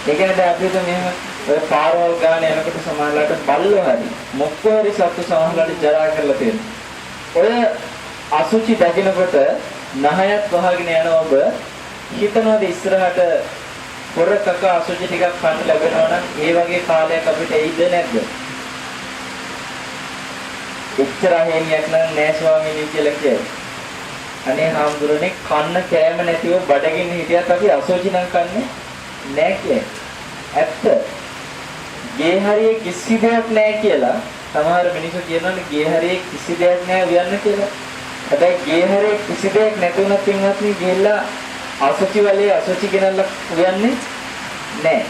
ඒ කියන්නේ දැන් අපිට මෙහෙම ඔය පාරවල් ගාන යනකොට සමහරලාට බල්ලෝ හරි මොකෝ හරි සත්තු සමහරලාට ජරා කරලා තියෙනවා. ඔය අසුචි දකිනකොට නහයත් වහගෙන යන ඔබ හිතනවාද ඉස්සරහට පොර කක අසුචි ටිකක් කන්න ලැබෙනවා නම් ඒ වගේ කාලයක් අපිට එයිද නැද්ද? එච්චර හේනියක් නෑ ස්වාමීනි කියලා කියයි. අනේ හාමුදුරනේ කන්න කෑම නැතිව බඩගින්න හිටියත් අපි අසුචි නම් කන්නේ නෑ කියයි. ඇත්ත. ගේ හරියේ කිසි දෙයක් නෑ කියලා සමහර මිනිස්සු කියනවානේ ගේ හරියේ කිසි දෙයක් නෑ උයන්න කියලා. හැබැයි ගේ හරියේ කිසි දෙයක් නැතුණත් පින්වත්නි ගිහිල්ලා අසුචි වලේ අසුචි ගෙනල්ලා උයන්නේ නෑ.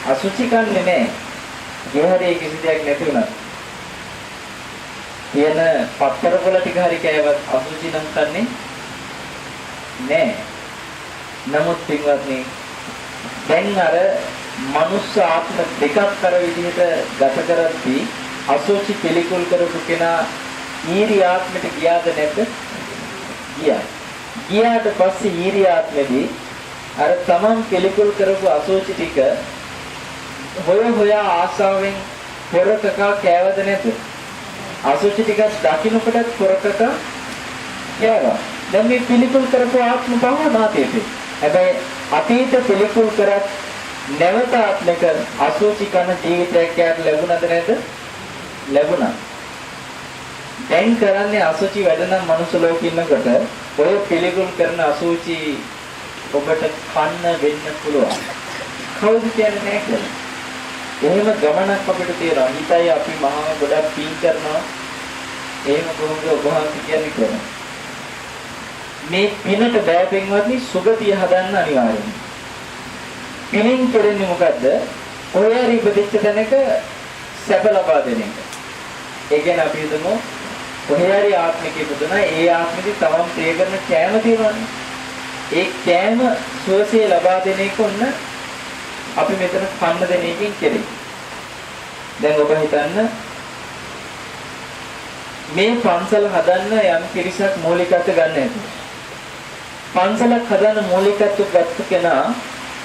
අසුචි කන්නේ නෑ. ගේ හරියේ කිසි දෙයක් නැතුණත් කියන පත්තර පොළ ටික හරි කෑවත් අසුචි නම් කන්නේ නෑ. නමුත් පින්වත්නි දැන් අර මනුෂ්‍ය ආත්ම දෙකක් කර විදිහට ගත කරද්දී අසුචි පිළිකුල් කරපු කෙනා ඊරි ආත්මෙට ගියාද නැද්ද? ගියා. ගියාට පස්සේ ඊරි ආත්මෙදී අර තමන් පිළිකුල් කරපු අසුචි ටික හොයා ආසාවෙන් පොරකකා කෑවද නැද්ද? අසුචි ටික දකින්නකොටත් පොරකකා කෑවා. දැන් මේ පිළිකුල් කරපු ආත්ම පහ නාතේට. හැබැයි අතීත පිළිකුල් කරත් නැවත ආත්මක අසුචි කන ජීවිතයක් යාට ලැබුණද නැද්ද? ලැබුණා. දැන් කරන්නේ අසුචි වැඩ නම් මනුස්ස ලෝකෙ ඉන්නකොට ඔය පිළිකුල් කරන අසුචි ඔබට කන්න වෙන්න පුළුවන්. කවුද කියන්නේ නැහැ කියලා. එහෙම ගමනක් අපිට තියෙනවා. හිතයි අපි මහා ගොඩක් පින් කරනවා. එහෙම කොහොමද ඔබ වහන්සේ කියන්නේ කියලා. මේ පිනට බෑ පින්වත්නි සුගතිය හදන්න අනිවාර්යයි. පිනින් කරන්නේ මොකද්ද? ඔය රිපදිච්ච තැනක සැප ලබා දෙන එක. ඒ කියන්නේ අපි හිතමු කොහේ හරි ආත්මික ඉපදුනා ඒ ආත්මෙදි තමන් ප්‍රිය කරන කෑම තියෙනවනේ. ඒ කෑම සුවසේ ලබා දෙන එක ඔන්න අපි මෙතන කන්න දෙන එකකින් කෙරේ. දැන් ඔබ හිතන්න මේ පන්සල හදන්න යම් කිරිසක් මූලිකත්ව ගන්න ඇති. පන්සලක් හදන්න මූලිකත්ව ගත්ත කෙනා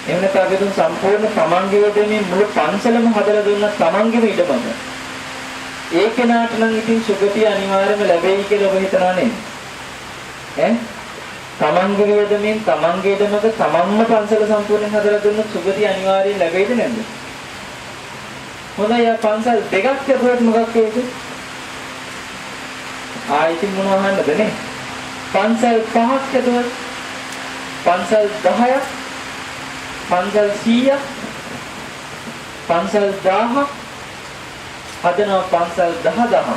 එහෙම නැත්නම් අපි දුන් සම්පූර්ණ තමන්ගේ යොදමින් මුළු පන්සලම හදලා දුන්න තමන්ගේම ඉඩමද. ඒ කෙනාට නම් ඉතින් සුගතිය අනිවාර්යයෙන්ම ලැබෙයි කියලා ඔබ හිතනවා නේද? තමන්ගේ යොදමින් තමන්ගේ ඉඩමක තමන්ම පන්සල සම්පූර්ණයෙන් හදලා දුන්නොත් සුගතිය අනිවාර්යයෙන් ලැබෙයිද නැද්ද? හොඳයි යා පන්සල් දෙකක් කරුවත් මොකක් වේද? ආයිති මොනවා අහන්නද නේ? පන්සල් පහක් කරුවත් පන්සල් 10ක් පන්සල් 100ක් පන්සල් 1000ක් හදනවා පන්සල් 10000ක්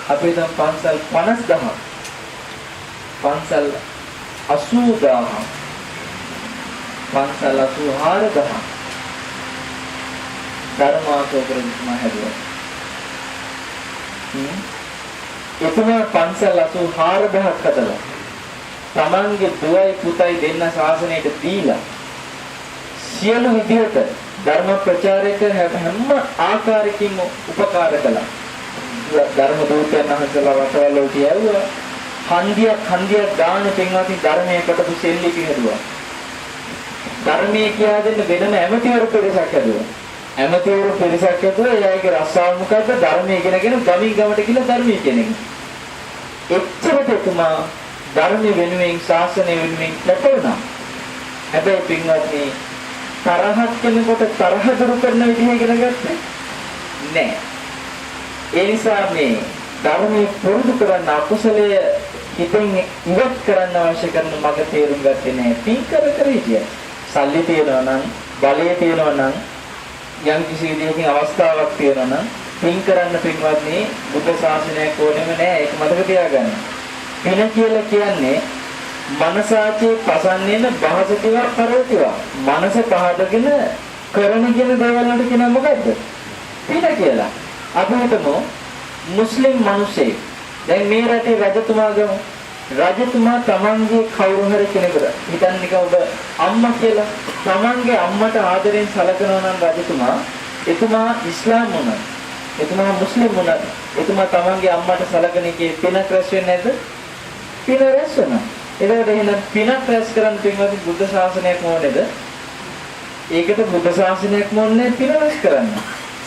අපි දැන් පන්සල් 50000ක් පන්සල් 80000ක් පන්සල් 84000ක් ධර්මාශෝකරතුමා හැදුවා. එතුමා පන්සල් 84000ක් හදලා තමන්ගේ දුවයි පුතයි දෙන්න ශාසනයට දීලා සියලු විදිහට ධර්ම ප්‍රචාරයට හැම ආකාරයකින් උපකාර කළා. ධර්ම දූතයන් වහන්සේලා වටවල කියවුවා. හන්දියක් දාන පින්වත්නි ධර්මයේ කොටපු සෙල්ලිපි හැදුවා. ධර්මයේ කියා දෙන්න වෙනම ඇමතිවරු පිරිසක් හැදුවා. ඇමතිවරු පිරිසක් හැදුවා. එයාගේ රස්සාව මොකද්ද? ධර්මයේ ඉගෙනගෙන ගමින් ගමට ගිහලා ධර්මයේ කියන එක. එච්චරට එතුමා ධර්මයේ වෙනුවෙන් ශාසනය වෙනුවෙන් කැපුණා. හැබැයි පින්වත්නි තරහක් කෙනෙකුට තරහ දුරු කරන විදිහ ඉගෙන ගත්තේ නෑ. ඒ නිසා මේ ධර්මයේ පුරුදු කරන අකුසලයේ හිතෙන් ඉවත් කරන්න අවශ්‍ය කරන මඟ තේරුම් ගත්තේ නෑ. පින් කර හිටිය. සල්ලි තියනවා නම්, බලය තියනවා නම්, යම් කිසි විදිහකින් අවස්ථාවක් තියනවා නම් පින් කරන්න පින්වත්නි බුද්ධ ශාසනයක් ඕනෙම නෑ. ඒක මතක තියාගන්න. පින කියලා කියන්නේ මනසාචේ පසන්නේන භාසතිවා කරෝතිවා. මනස පහදගෙන කරන කියන දේවල් වලට කියන මොකද්ද? පින කියලා. අපි හිතමු මුස්ලිම් මිනිස්සෙක්. දැන් මේ රටේ රජතුමා ගමු. රජතුමා තමන්ගේ කවුරු හරි කෙනෙකුට හිතන්නක ඔබ අම්මා කියලා. තමන්ගේ අම්මට ආදරෙන් සලකනවා නම් රජතුමා, එතුමා ඉස්ලාම් වුණා. එතුමා මුස්ලිම් වුණා. එතුමා තමන්ගේ අම්මට සලකන එකේ පිනක් රැස් වෙන්නේ නැද්ද? පින රැස් වෙනවා. එතකොට එහෙනම් පිනක් රැස් කරන් පින්වත්නි බුද්ධ ශාසනයක් ඕනේද? ඒකට බුද්ධ ශාසනයක් ඕනේ පින රැස් කරන්න.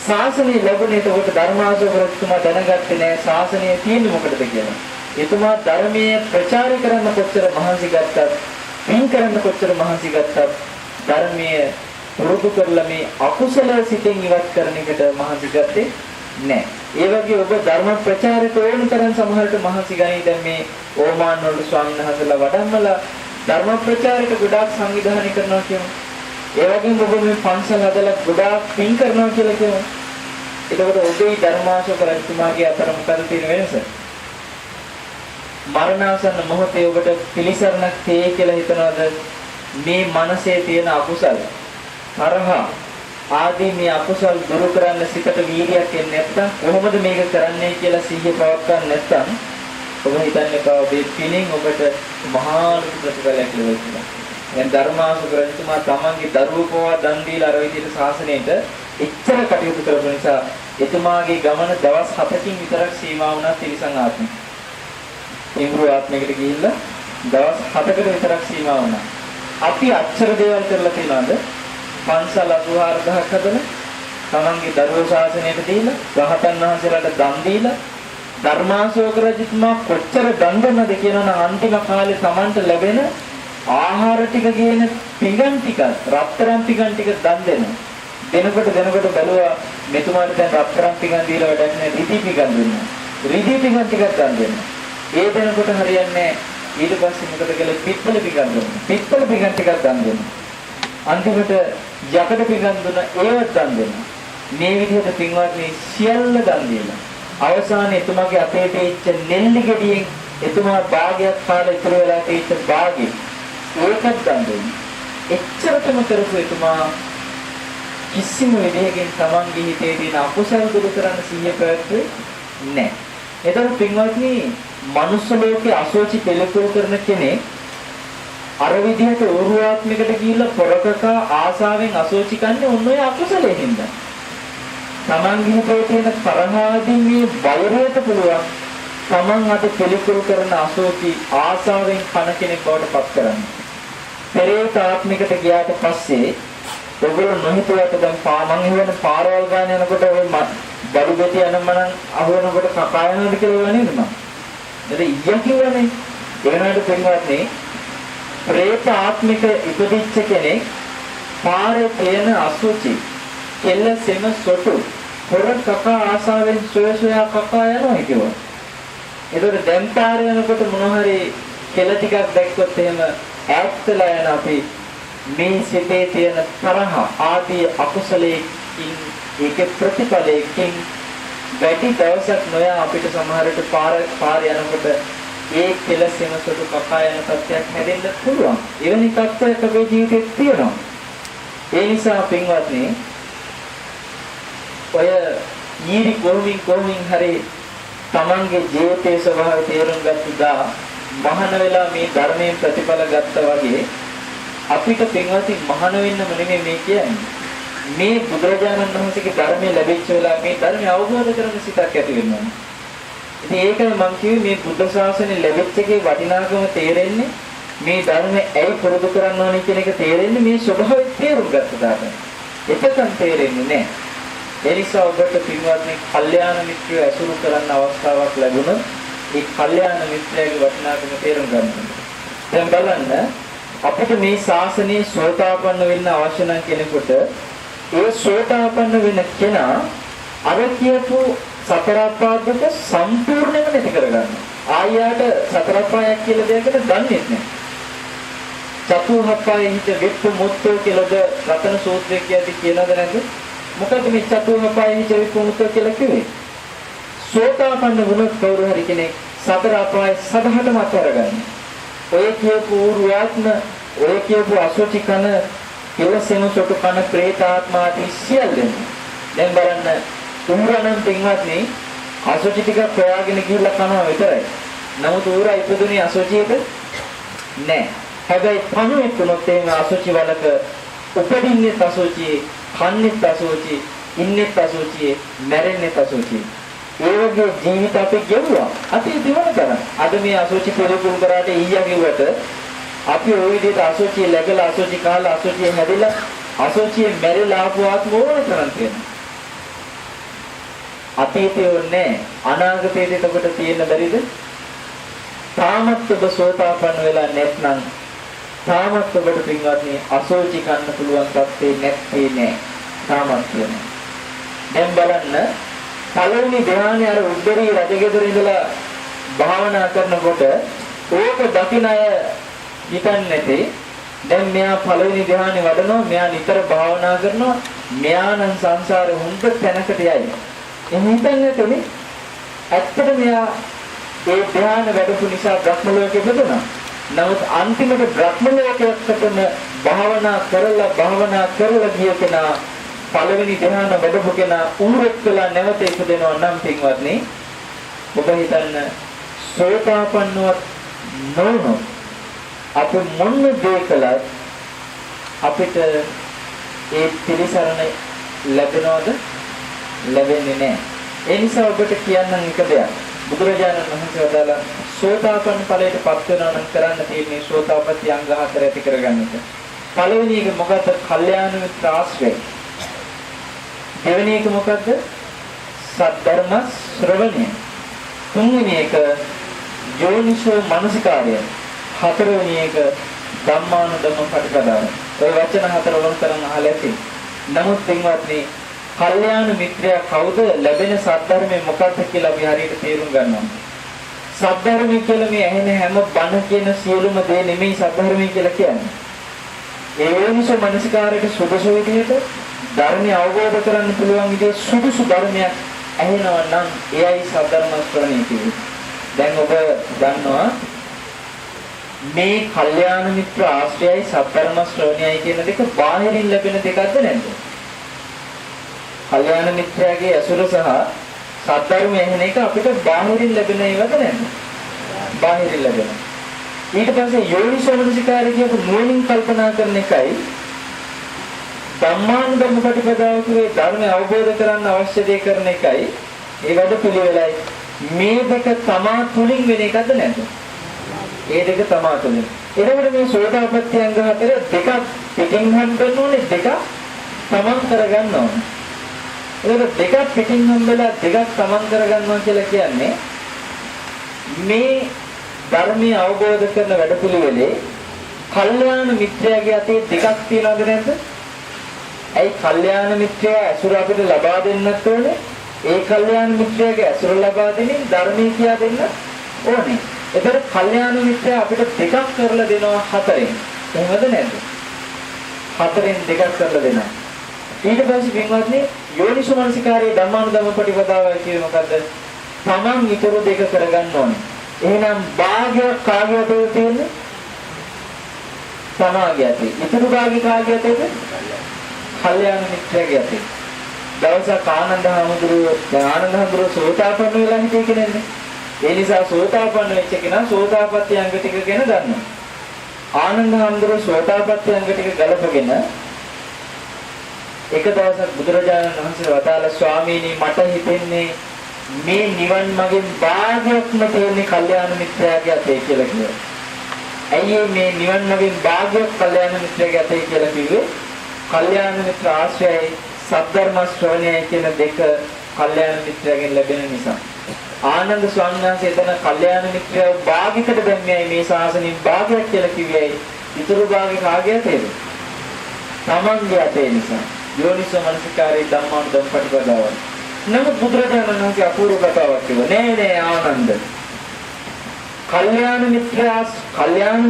ශාසනය ලැබුණේ එතකොට ධර්මාශෝකරතුමා දැනගත්තේ නෑ ශාසනය තියෙන්නේ මොකටද කියලා. එතුමා ධර්මයේ ප්‍රචාර කරන්න කොච්චර මහන්සි ගත්තත්, පින් කරන්න කොච්චර මහන්සි ගත්තත් ධර්මයේ පුරුදු කරලා මේ අකුසල සිතෙන් ඉවත් කරන එකට මහන්සි ගත්තේ නෑ. ඒ වගේ ඔබ ධර්ම ප්‍රචාරයට ඕන තරම් සමහරට මහන්සි ගනී. දැන් මේ ඕමාන් වල ස්වාමීන් වහන්සේලා වඩම්මලා ධර්ම ප්‍රචාරයට ගොඩාක් සංවිධානය කරනවා කියමු. ඒ වගේම ඔබ මේ පන්සල් හදලා ගොඩාක් පින් කරනවා කියලා කියමු. එතකොට ඔබේ ධර්මාශෝක රජතුමාගේ අතර මොකද තියෙන වෙනස? මරණාසන්න මොහොතේ ඔබට පිළිසරණක් තේ කියලා හිතනවාද? මේ මනසේ තියෙන අකුසල තරහ ආදී මේ අකුසල් දුරු කරන්න සිතට වීර්යයක් එන්නේ නැත්නම් කොහොමද මේක කරන්නේ කියලා සිහිය පවත්වන්න නැත්නම් ඔබ හිතන්නේ කවදේ පිනින් ඔබට මහා ප්‍රතිඵලයක් ලැබෙනවා. දැන් ධර්මාශෝක රජතුමා තමන්ගේ දරුවෝ දන් දීලා අර විදිහට ශාසනයට එච්චර කටයුතු කරපු නිසා එතුමාගේ ගමන දවස් 7කින් විතරක් සීමා වුණා තිරිසන් ආත්මෙ. ඉන්ද්‍ර ආත්මයකට ගිහිල්ලා දවස් 7කට විතරක් සීමා වුණා. අපි අච්චර දේවල් කරලා තියනවාද? පන්සල් 84000ක් හදලා තමන්ගේ දරුවෝ ශාසනයට දීලා රහතන් වහන්සේලාට දන් දීලා ධර්මාශෝක රජතුමා කොච්චර දන් දුන්නද කියනවනම් අන්තිම කාලේ තමන්ට ලැබෙන ආහාර ටික කියන පිඟන් ටික රත්තරන් පිඟන් ටික දන් දෙනවා. දෙනකොට බැලුවා මෙතුමාට දැන් රත්තරන් පිඟන් දීලා වැඩක් නැහැ. රිදි පිඟන් දුන්නා. රිදි පිඟන් ටිකක් දන් දෙනවා. ඒ දෙනකොට හරියන්නේ ඊට පස්සේ මොකද කළේ? පිත්තල පිඟන් දුන්නා. පිත්තල පිඟන් ටිකක් දන් දෙනවා. අන්තිමට යකඩ පිඟන් දුන්නා. ඒවත් දන් දෙනවා. මේ විදිහට පින්වත්නි සියල්ල දන් දීලා අවසානයේ එතුමාගේ අතේ තියෙච්ච නෙල්ලි ගෙඩියෙන් එතුමා භාගයක් කාලේ ඉතුරු වෙලා තියෙච්ච භාගෙ ඒකත් දන් දුන්නා. එච්චරටම කරපු එතුමා කිසිම විදිහකින් තමන්ගේ හිතේ තියෙන අකුසල දුරු කරන්න සිහිය පැවැත්වුවේ නැහැ. එතකොට පින්වත්නි මනුස්ස ලෝකේ අසෝචි පෙළකුරු කරන කෙනෙක් අර විදිහට ඕරුවාත්මයකට ගිහිල්ලා පොරකක ආසාවෙන් අසෝචි කන්නේ ඔන්න ඔය අකුසලයෙන් හින්දා. තමන්ගේ හිතේ තියෙන තරහාදී මේ වෛරයට පුළුවන් තමන් අද පිළිකුරු කරන අසෝචි ආසාවෙන් කන කෙනෙක් බවට පත් කරන්න. පෙරේත ආත්මිකට ගියාට පස්සේ ඔයගොල්ලෝ නොහිතුවට දැන් මං හිතන පාරවල් ගාන යනකොට ඔය බඩු බෙටි යනමනම් අහුවෙනකොට කකා යනවද කියලා නේද මම. එතන ඊය කියවනේ. ඒනකට පින්වත්නි ප්‍රේත ආත්මික ඉපදිච්ච කෙනෙක් පාරේ තියෙන අසුචි කෙල්ල සෙම සොටු හොර කකා ආසාවෙන් සොයසොයා කකා යනවා කිව්වා. ඒතකොට දැන් පාර යනකොට මොන හරි කෙල ටිකක් දැක්කොත් එහෙම ඈත්ලා යන අපි මේ සිතේ තියෙන තරහ ආදී අකුසලයෙන් ඒකේ ප්‍රතිඵලයෙන් වැඩි දවසක් නොයා අපිට සමහරට පාර යනකොට ඒ කෙලසෙම සොටු කකා යන තත්ත්වයක් හැදෙන්න පුළුවන්. එවැනි තත්ත්වයක් අපේ ජීවිතේ තියෙනවා. ඒ නිසා පින්වත්නි ඔය ඊරි කොහොමින් හරි තමන්ගේ ජීවිතයේ ස්වභාවය තේරුම් ගත්තා මහාන වෙලා මේ ධර්මයෙන් ප්‍රතිඵල ගත්තා වගේ අපිට පින්වත්නි මහාන වෙන්නම නෙමෙයි මේ කියන්නේ. මේ බුදුරජාණන් වහන්සේගේ ධර්මය ලැබිච්ච වෙලාව මේ ධර්මය අවබෝධ කරගන්න සිතක් ඇති වෙනවා. ඉතින් ඒකයි මම කිව්වේ මේ බුද්ධ ශාසනය ලැබෙච්ච එකේ වටිනාකම තේරෙන්නේ මේ ධර්මය ඇයි පුරුදු කරන්න ඕනේ කියන එක තේරෙන්නේ මේ ස්වභාවය තේරුම් ගත්තාට. එතකන් තේරෙන්නේ නැහැ. ඒ නිසා ඔබට පින්වත්නි කල්යාණ මිත්‍රය ඇසුරු කරන්න අවස්ථාවක් ලැබුණොත් ඒ කල්යාණ මිත්‍රයාගේ වටිනාකම තේරුම් ගන්න. දැන් බලන්න අපිට මේ ශාසනයේ සෝතාපන්න වෙන්න අවශ්‍ය නම් කෙනෙකුට ඒ සෝතාපන්න වෙන කෙනා අර කියපු සතර අපායක සම්පූර්ණයෙන්ම නැති කරගන්න. ආයයට සතර අපායක් කියලා දෙයකට දන්නේ නැහැ. චතුහපායෙ හිට විප්පු මුත්තෝ කියලාද රතන සූත්‍රයේ කියදී කියනවද නැද්ද? මොකද මේ චතුහපායෙ හිට විප්පු මුත්තෝ කියලා කිව්වේ? සෝතාපන්න වුණොත් කවුරු හරි කෙනෙක් සතර අපාය සදහටම අත්හැරගන්න. ඔය කියපු ඌර්යාත්ම ඔය කියපු අසුචි කන කෙලසෙම සොටු කන പ്രേත ආත්මාදී සියල්ලම දැන් බලන්න උඹරනම් පින්වත්නි අසුචි ටික ප්‍රයාගෙන ගිහිල්ලා කනවා විතරයි. නමුත් ඌරා ඉපදුනේ අසුචියක නෑ. හැබැයි පණුවෙක් වුණොත් එහෙම අසුචි වලක උපදින්නේ අසුචි, කන්නේ අසුචි, ඉන්නේ අසුචි, මැරෙන්නේ අසුචි. ඒ වගේ ජීවිත අපි ගෙවුවා. අපි දිවන කරා. අද මේ අසුචි පෙරකුම් කරාට ඊයා කිව්වට අපි ওই විදිහට අසුචි läගලා අසුචි කාලා අසුචි හැදිලා අසුචි මැරිලා ආපු ආත්ම ඕන තරම් තියෙනවා. අතීතේ නැහැ අනාගතයේ එතකොට තියෙන්න බැරිද? තාමත් ඔබ සෝතාපන්න වෙලා නැත්නම් තාමත් ඔබට පින්වත්නි අසුචි කන්න පුළුවන් තත්ත්වේ නැත්තේ නෑ. තාමත් තියෙනවා. දැන් බලන්න පළවෙනි ධ්‍යානයේ අර උද්දරී රජගෙදර ඉඳලා භාවනා කරනකොට ඕක දකින්න අය හිතන්නේ නැති දැන් මෙයා පළවෙනි ධ්‍යානෙ වඩනවා මෙයා නිතර භාවනා කරනවා මෙයා නම් සංසාරේ හොඳ තැනකට යයි. එහෙම හිතන්නේ නැතුනේ ඇත්තට මෙයා ඒ ධ්‍යාන වැඩපු නිසා බ්‍රහ්ම ලෝකෙ ඉපදුණා. නමුත් අන්තිමට බ්‍රහ්ම ලෝකයකටම භාවනා කරලා ගිය කෙනා පළවෙනි ධ්‍යාන වැඩපු කෙනා ඌරෙක් වෙලා නැවත ඉපදෙනවා නම් පින්වත්නි ඔබ හිතන්න සෝතාපන්නවත් නොවුණු අප මොන දේ කළත් අපිට ඒ පිළිසරණ ලැබෙනවද? ලැබෙන්නේ නැහැ. ඒ නිසා ඔබට කියන්න එක දෙයක්. බුදුරජාණන් වහන්සේ වදාළා සෝතාපන්න ඵලයට පත් වෙනවා නම් කරන්න තියෙන්නේ සෝතාපට්ටි අංග 4 ඇති කරගන්න එක. පළවෙනි එක මොකද්ද? කල්යාණ මිත්‍ර ආශ්‍රය. දෙවෙනි එක මොකද්ද? සද්ධර්ම ශ්‍රවණය. තුන්වෙනි එක යෝනිසෝ මනසිකාරය. හතරවෙනි එක ධම්මානුධම්ම පටිපදාව. ඔය වචන හතර වුණ තරම් අහලා ඇති. නමුත් පින්වත්නි, කල්යාණ මිත්‍රයා කවුද? ලැබෙන සද්ධර්මයේ මොකක්ද කියලා අපි හරියට තේරුම් ගන්නවා. සද්ධර්මයේ කියලා මේ ඇහෙන හැම බණ කියන සියලුම දේ නෙමෙයි සද්ධර්මයේ කියලා කියන්නේ. ඒ යෝනිසෝ මනසිකාරයට සුදුසු විදිහට ධර්මය අවබෝධ කරගන්න පුළුවන් විදිහේ සුදුසු ධර්මයක් ඇහෙනවා නම් එයයි සද්ධර්ම ශ්‍රවණය කියන්නේ. දැන් ඔබ දන්නවා මේ කල්යාණ මිත්‍ර ආශ්‍රයයි සද්ධර්ම ශ්‍රවණයයි කියන දෙක බාහිරින් ලැබෙන දෙකක්ද නැද්ද? කල්යාණ මිත්‍රයාගේ ඇසුර සහ සද්ධර්ම ඇහෙන එක අපිට බාහිරින් ලැබෙන ඒවාද නැද්ද? බාහිරින් ලැබෙන. ඊට පස්සේ යෝනිසෝ මනසිකාරය කියපු නුවණින් කල්පනා කරන එකයි ධම්මානුධම්ම ප්‍රතිපදාව කියන්නේ ධර්මය අවබෝධ කරගන්න අවශ්‍ය දේ කරන එකයි ඒ වැඩ පිළිවෙලයි. මේ දෙක තමා තුලින් වෙන එකද නැද්ද? ඒ දෙක තමා තුලින්. එතකොට මේ සෝතාපට්ටි අංග 4 දෙකක් පිටින් හම්බෙන්න ඕනේ, දෙකක් තමන් කරගන්න ඕනේ. එතකොට දෙකක් පිටින් හම්බෙලා දෙකක් තමන් කරගන්නවා කියලා කියන්නේ මේ ධර්මය අවබෝධ කරන වැඩ පිළිවෙලේ කල්යාණ මිත්‍රයාගේ අතේ දෙකක් තියනවද නැද්ද? ඒ කල්යාණ මිත්‍රය ඇසුර අපිට ලබා දෙන්නත් ඕනේ. ඒ කල්යාණ මිත්‍රයාගේ ඇසුර ලබා දෙමින් ධර්මයේ කියා දෙන්න ඕනේ. ඒතර කල්යාණ මිත්‍රය අපිට දෙකක් කරලා දෙනවා හතරෙන්. එහෙමද නැද්ද? හතරෙන් දෙකක් කරලා දෙනවා. ඊට පස්සේ පින්වත්නි යෝනිසෝමනසිකාරයේ ධම්මානුධම්ම ප්‍රතිපදාව කියන්නේ මොකද්ද? තමන් ඊතර දෙක කරගන්න ඕනේ. එහෙනම් භාගයක් කාගේ අතේ තියෙන්නේ? තමාගේ අතේ. ඊතර භාගය කාගේ අතේද? කල්යාණ මිත්‍රයාගේ අතේ. දවසක් ආනන්ද හාමුදුරුවෝ සෝතාපන්න වෙලා හිටියේ කියන්නේ. ඒ නිසා සෝතාපන්න වෙච්ච කෙනා සෝතාපට්ටි අංග ටික ගැන දන්නවා. ආනන්ද හාමුදුරුවෝ සෝතාපට්ටි අංග ටික ගලපගෙන එක දවසක් බුදුරජාණන් වහන්සේ වදාළ ස්වාමීනි මට හිතෙන්නේ මේ නිවන් මාගෙන් භාගයක්ම තියෙන්නේ කල්යාණ මිත්‍රයාගේ අතේ කියලා කිව්වා. ඇයි මේ නිවන් මාගෙන් භාගයක් කල්යාණ මිත්‍රයාගේ අතේ කියලා කිව්වේ? කල්යාණ මිත්‍ර ආශ්‍රයයි සද්ධර්ම ශ්‍රවණයයි කියන දෙක කල්යාණ මිත්‍රයාගෙන් ලැබෙන නිසා. ආනන්ද ස්වාමීන් වහන්සේ එතන කල්යාණ මිත්‍රයව භාගයකට දැම්මයි මේ ශාසනයෙන් භාගයක් කියලා කිව්වයි. ඊතුරු භාගය කාගේ අතේද? තමන්ගේ අතේ නිසා. යෝනිසෝ මනසිකාරී ධම්මානුධම්ම ප්‍රතිපදාව. නමුත් බුදුරජාණන් වහන්සේ අපූර්ව කතාවක් කිව්වා. නෑ ආනන්ද. කල්යාණ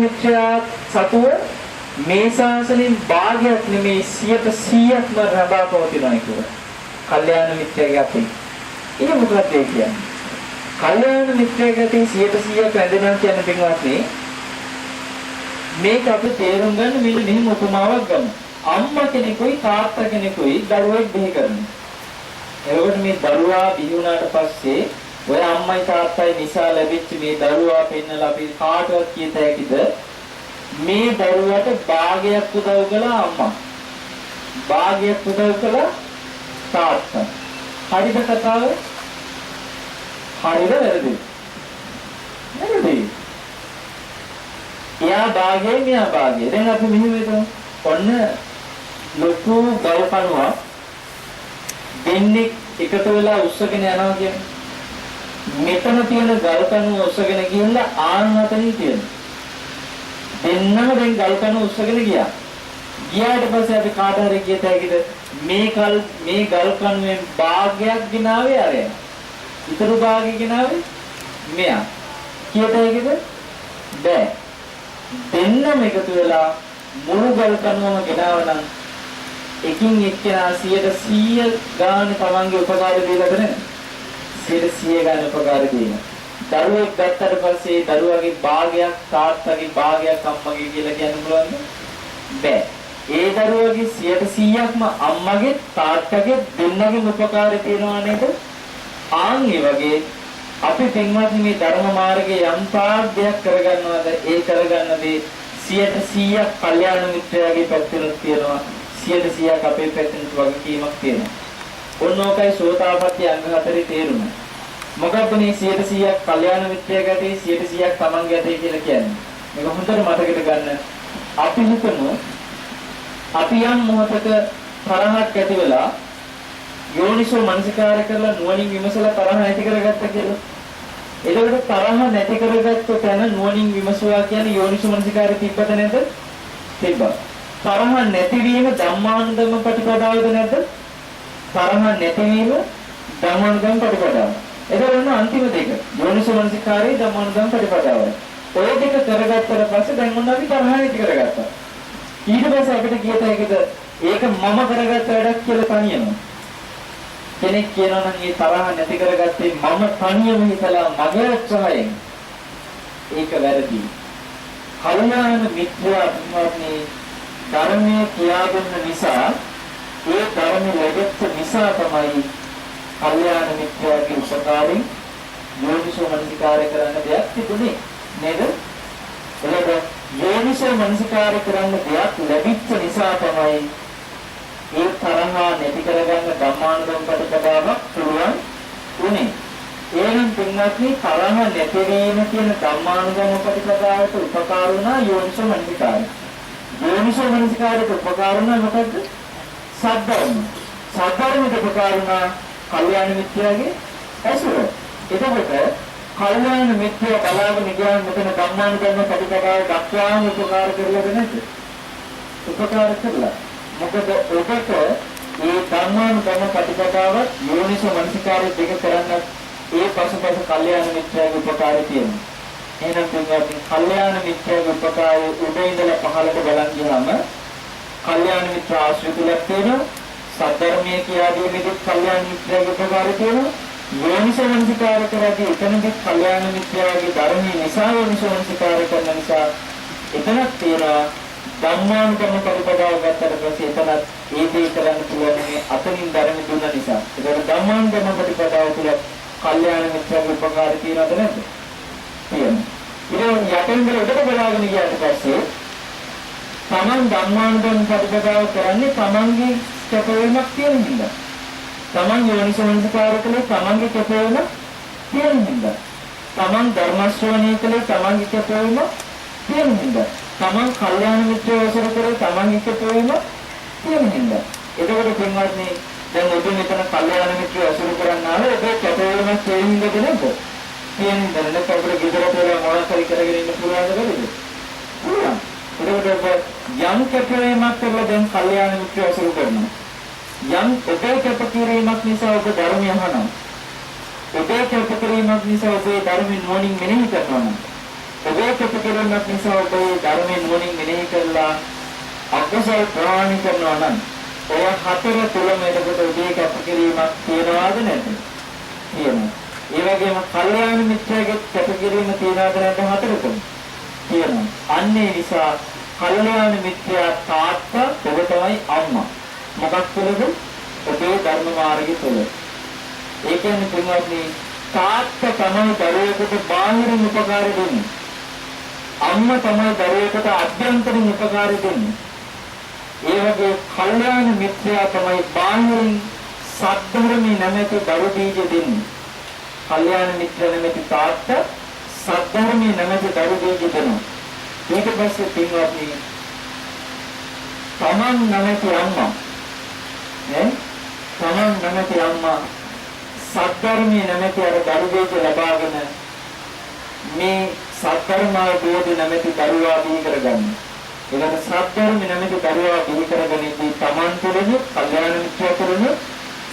මිත්‍රයා සතුව මේ ශාසනයෙන් භාගයක් නෙමේ 100%ක්ම රඳා පවතිනවා කියලා. කල්යාණ මිත්‍රයාගේ අතේ. ඒක මොකක්ද කියන්නේ? කල්යාණ මිත්‍රයාගේ අතේ 100%ක් රැඳෙනවා කියන පින්වත්නි මේක අපි තේරුම් ගන්න මෙන්න මෙහෙම උපමාවක් ගමු. අම්මා කෙනෙකුයි තාත්තා කෙනෙකුයි දරුවෙක් බිහි කරනවා. එතකොට මේ දරුවා බිහි වුණාට පස්සේ ඔය අම්මයි තාත්තයි නිසා ලැබිච්ච මේ දරුවා පෙන්නලා අපි කාටවත් කියත හැකිද මේ දරුවාට භාගයක් උදව් කළා අම්මා. භාගයක් උදව් කළා තාත්තා. හරිද කතාව? හරිද වැරදිද? වැරදි. එයා භාගයයි මෙයා භාගයයි. දැන් අපි මෙහෙම හිතමු. ඔන්න ලොකු ගල් කණුවක් දෙන්නේ එකතු වෙලා උස්සගෙන යනවා කියන්නේ. මෙතන තියෙන ගල් කණුව උස්සගෙන ගිහිල්ලා ආන්නතනින් තියෙනවා. දෙන්නම දැන් ගල් කණුව උස්සගෙන ගියා. ගියාට පස්සේ අපි කාට හරි කියත හැකිද මේ ගල් කණුවෙන් භාගයක් ගිනාවේ අරයා. ඊතර භාගය ගිනාවේ මෙයා. කියත හැකිද? බෑ. දෙන්නම එකතු වෙලා මුළු ගල් කණුවම ගෙනාවනම් එකින් එක්කෙනා 100% ගානේ තමන්ගේ උපකාර දීලාද නැහැ? 100% ගානේ උපකාර දෙනවා. දරුවෙක් ගත්තට පස්සේ දරුවාගේ භාගයක් තාත්තගේ භාගයක් අම්මගේ කියලා කියන්න පුළුවන්ද? බෑ. ඒ දරුවාගේ 100%ක්ම අම්මගේ තාත්තගේ දෙන්නගේ උපකාරය තියෙනවා නේද? ආන් ඒ වගේ අපි පින්වත්නි මේ ධර්ම මාර්ගයේ යම් පාඩයක් කරගන්නවද ඒ කරගන්න දේ 100%ක් කල්යාණ මිත්‍රයාගේ පැත්තෙන් තියෙනවා 100%ක් අපේ පැත්තෙන් වගකීමක් තියෙනවා. ඔන්නෝකයි සෝතාපට්ටි අංග හතරේ තේරුම. මොකක්ද මේ 100%ක් කල්යාණ මිත්‍රයාගේ 100%ක් තමන්ගේ අතේ කියලා කියන්නේ? මේක හොඳට මතකෙට ගන්න. අපි හිතමු අපි යම් මොහතක තරහක් ඇති වෙලා යෝනිසෝ මනසිකාරය කරලා නුවණින් විමසලා තරහ නැති කරගත්ත කියලා. එතකොට තරහ නැති කරගත්ත තැන නුවණින් විමසුවා කියන්නේ යෝනිසෝ මනසිකාරය තිබ්බද නැද්ද? තිබ්බා. තරහ නැතිවීම ධම්මානුධම්ම ප්‍රතිපදාවද නැද්ද? තරහ නැතිවීම ධම්මානුධම්ම ප්‍රතිපදාව. එතකොට අන්තිම දෙක යෝනිසෝ මනසිකාරය ධම්මානුධම්ම ප්‍රතිපදාව. ඔය දෙක කරගත්තට පස්සේ දැන් මොනවා අපි තරහ නැති කරගත්තා. ඊට පස්සේ අපිට කියත හැකිද ඒක මම කරගත්ත වැඩක් කියලා තනියම. කෙනෙක් කියනවා නම් මේ තරහ නැති කරගත්තේ මම තනියම හිතලා මගේ උත්සාහයෙන්. ඒක වැරදි. කල්යාණ මිත්‍රාත්මනේ ධර්මයේ කියා දුන්න නිසා ඒ ධර්ම ලැබෙච්ච නිසා තමයි කල්යාණ මිත්‍රාගේ උපකාරයෙන් යෝනිසෝ මනසිකාරය කරන්න දෙයක් තිබුණේ නේද? එතකොට යෝනිසෝ මනසිකාරය කරන්න දෙයක් ලැබිච්ච නිසා තමයි ඒ තරහ නැති කරගන්න ධම්මානුධම්ම ප්‍රතිපදාවක් පුළුවන් උනේ. එහෙනම් පින්වත්නි තරහ නැතිවීම කියන ධම්මානුධම්ම ප්‍රතිපදාවට උපකාර වුණා යෝනිසෝ මනසිකාරය. යෝනිසෝ මනසිකාරයට උපකාර වුණා මොකද්ද? සද්ධර්ම. සද්ධර්මයට උපකාර වුණා කල්යාණ මිත්‍රයාගේ ඇසුර. එතකොට කල්යාණ මිත්‍රය බලාගෙන ගියාම මෙතන ධම්මානුධම්ම ප්‍රතිපදාව දක්වාම උපකාර කරලාද නැද්ද? උපකාර කළා. මොකද ඔබට මේ ධර්මානුකම්ම ප්‍රතිපදාව යෝනිසෝ මනසිකාරය දෙක කරන්න ඒ පසුපස කල්යාණ මිත්‍යාගේ උපකාරය තියෙනවා. එහෙනම් පින්වත්නි කල්යාණ මිත්‍යාගේ උපකාරය උඩ ඉඳලා පහළට බලන් ගියාම කල්යාණ මිත්‍ර ආශ්‍රිතලක් තියෙනවා. සද්ධර්මයේ කියාදී මෙදිත් කල්යාණ මිත්‍යාගේ උපකාරය තියෙනවා. යෝනිසෝ මනසිකාරය කරදී එතනදී කල්යාණ මිත්‍යාගේ ධර්මයේ නිසා යෝනිසෝ මනසිකාරය කරන නිසා එතනක් තියෙනවා. ධම්මානුකම්ම ප්‍රතිපදාව ගත්තට පස්සේ එතනත් ඒ දේ කරන්න පුළුවන් මේ අතනින් ධර්ම දුන්න නිසා. ඒකට ධම්මානුකම්ම ප්‍රතිපදාව තුළ කල්යාණ මිත්‍යාගේ උපකාරය තියෙනවද නැද්ද? තියෙනවා. ඊට යටින් උඩට බලාගෙන ගියාට පස්සේ තමන් ධම්මානුකම්ම ප්‍රතිපදාව කරන්නේ තමන්ගේ කැපවීමක් තියෙන හින්දා. තමන් යෝනිසෝමනසිකාරය කළේ තමන්ගේ කැපවීමක් තියෙන හින්දා. තමන් ධර්ම ශ්‍රවණය කළේ තමන්ගේ කැපවීමක් තියෙන හින්දා. තමන් කල්යාණ මිත්‍රව අවසර කරේ තමන්ගේ කැපවීමක් තියෙන හින්දා. එතකොට පින්වත්නි දැන් ඔබ මෙතන කල්යාණ මිත්‍රව අවසර කරන්නාම ඔබේ කැපවීමක් තියෙන හින්දාද නැද්ද? තියෙන හින්දා නේද? අපිට ගෙදරට වෙලා මොනවාක් හරි කරගෙන ඉන්න පුළුවන්ද බැරිද? පුළුවන්. එතකොට ඔබ යම් කැපවීමක් කරලා දැන් කල්යාණ මිත්‍රව අවසර කරනවා. යම් ඔබේ කැපකිරීමක් නිසා ඔබ ධර්මය අහනවා. ඔබේ කැපකිරීමක් නිසා ඔබේ ධර්මයෙන් නොනින් මෙනෙහි කරනවා. ඔබේ කැපකිරීමක් නිසා ඔබේ ධර්මයෙන් නොනින් මෙනෙහි කරලා අකුසල ප්‍රහාණය කරනවා නම් ඔය හතර තුලම එතකොට ඔබේ කැපකිරීමක් තියනවාද නැද්ද? තියෙනවා. ඒ වගේම කල්යාණ මිත්‍රයාගේ කැපකිරීම තියනවාද නැද්ද හතරකම? තියෙනවා. අන්න ඒ නිසා කල්යාණ මිත්‍රයා තාත්තා ඔබ තමයි අම්මා. මොකක් තුළද? ඔබේ ධර්ම මාර්ගය තුළ. ඒ කියන්නේ පින්වත්නි තාත්තා තමයි දරුවෙකුට බාහිරින් උපකාර දෙන්නේ. අම්මා තමයි දරුවෙකුට අභ්‍යන්තරින් උපකාර දෙන්නේ. ඒ වගේ කල්යාණ මිත්‍රයා තමයි බාහිරින් සද්ධර්මී නැමැති දරු බීජ දෙන්නේ. කල්යාණ මිත්‍ර නැමැති තාත්තා සද්ධර්මී නැමැති දරු බීජ දෙනවා. ඊට පස්සේ පින්වත්නි තමන් නැමැති අම්මා තමන් නැමැති අම්මා සද්ධර්මයේ නැමැති අර දරු බීජ ලබාගෙන මේ සද්ධර්මාවබෝධ නැමැති දරුවා බිහි කරගන්න. ඒකට සද්ධර්ම නැමැති දරුවා බිහි කරගනිද්දී තමන් තුළින් කල්යාණ මිත්‍යා තුළින්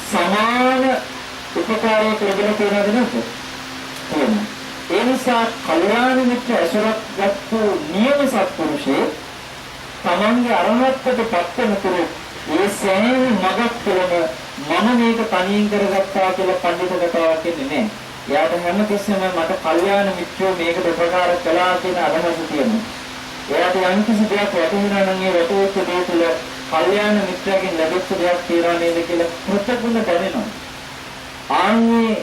සමාන උපකාරයක් ලැබෙන කෙනාද නැද්ද? තියෙනවා. ඒ නිසා කල්යාණ මිත්‍ර ඇසුරක් ගත්තු නියම සත්පුරුෂේ තමන්ගේ අරහත්ත්වයට පත් වෙනතුරු ඒ සෑම මගක් තුළම මම මේක තනියෙන් කරගත්තා කියලා පඬිත කතාවක් කියන්නේ නැහැ. එයාට හැමතිස්සෙම මට කල්යාණ මිත්‍රයෝ මේකට උපකාර කළා කියන අදහස තියෙනවා. එයාට යම් කිසි දෙයක් වැටහෙනවා නම් ඒ වැටෙච්ච දේ තුළ කල්යාණ මිත්‍රයෙක්ගෙන් ලැබෙච්ච දෙයක් තියෙනවා නේද කියලා ප්‍රත්‍යක්ෂව දැනෙනවා. ආන්නේ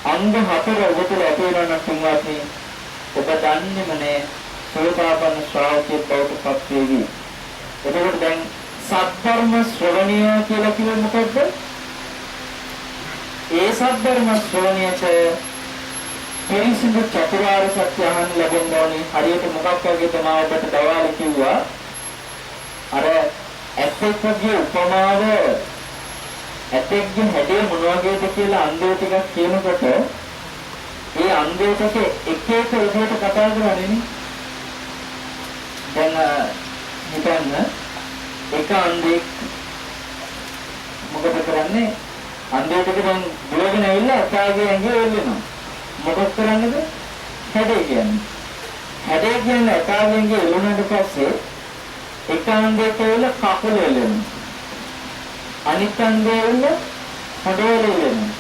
අංග හතර ඔබ තුළ ඇති වෙනවා නම් තුන්වත්නි ඔබ දන්නේම නැහැ සෝතාපන්න ශ්‍රාවකයෙක් බවට පත් වෙවි. එතකොට දැන් සද්ධර්ම ශ්‍රවණය කියලා කියන්නේ මොකද්ද? ඒ සද්ධර්ම ශ්‍රවණයට පිරිසිදු චතුරාර්ය සත්‍ය අහන්න ලැබෙන්න ඕනේ. හරියට මොකක් වගේ තමයි ඔබට දවාලි කිව්වා. අර ඇත්තෙක්ගේ උපමාව ඇත්තෙක්ගේ හැඩය මොන වගේද කියලා අන්දේ ටිකක් කියනකොට ඒ අන්දේට එක එක විදිහට කතා කරන්නේ නේ. දැන් හිතන්න එක අන්දෙක් මොකද කරන්නේ? අන්දේට දැන් දුවගෙන ඇවිල්ලා අතාගේ ඇඟේ එල්ලෙනවා. මොකද කරන්නේද? හැඩේ කියන්නේ. හැඩේ කියන්නේ අතාගේ ඇඟේ එල්ලුණාට පස්සේ එක අන්දේට ඇවිල්ලා කකුල එල්ලෙනවා. අනිත් අන්දේ ඇවිල්ලා හොඩවල එල්ලෙනවා.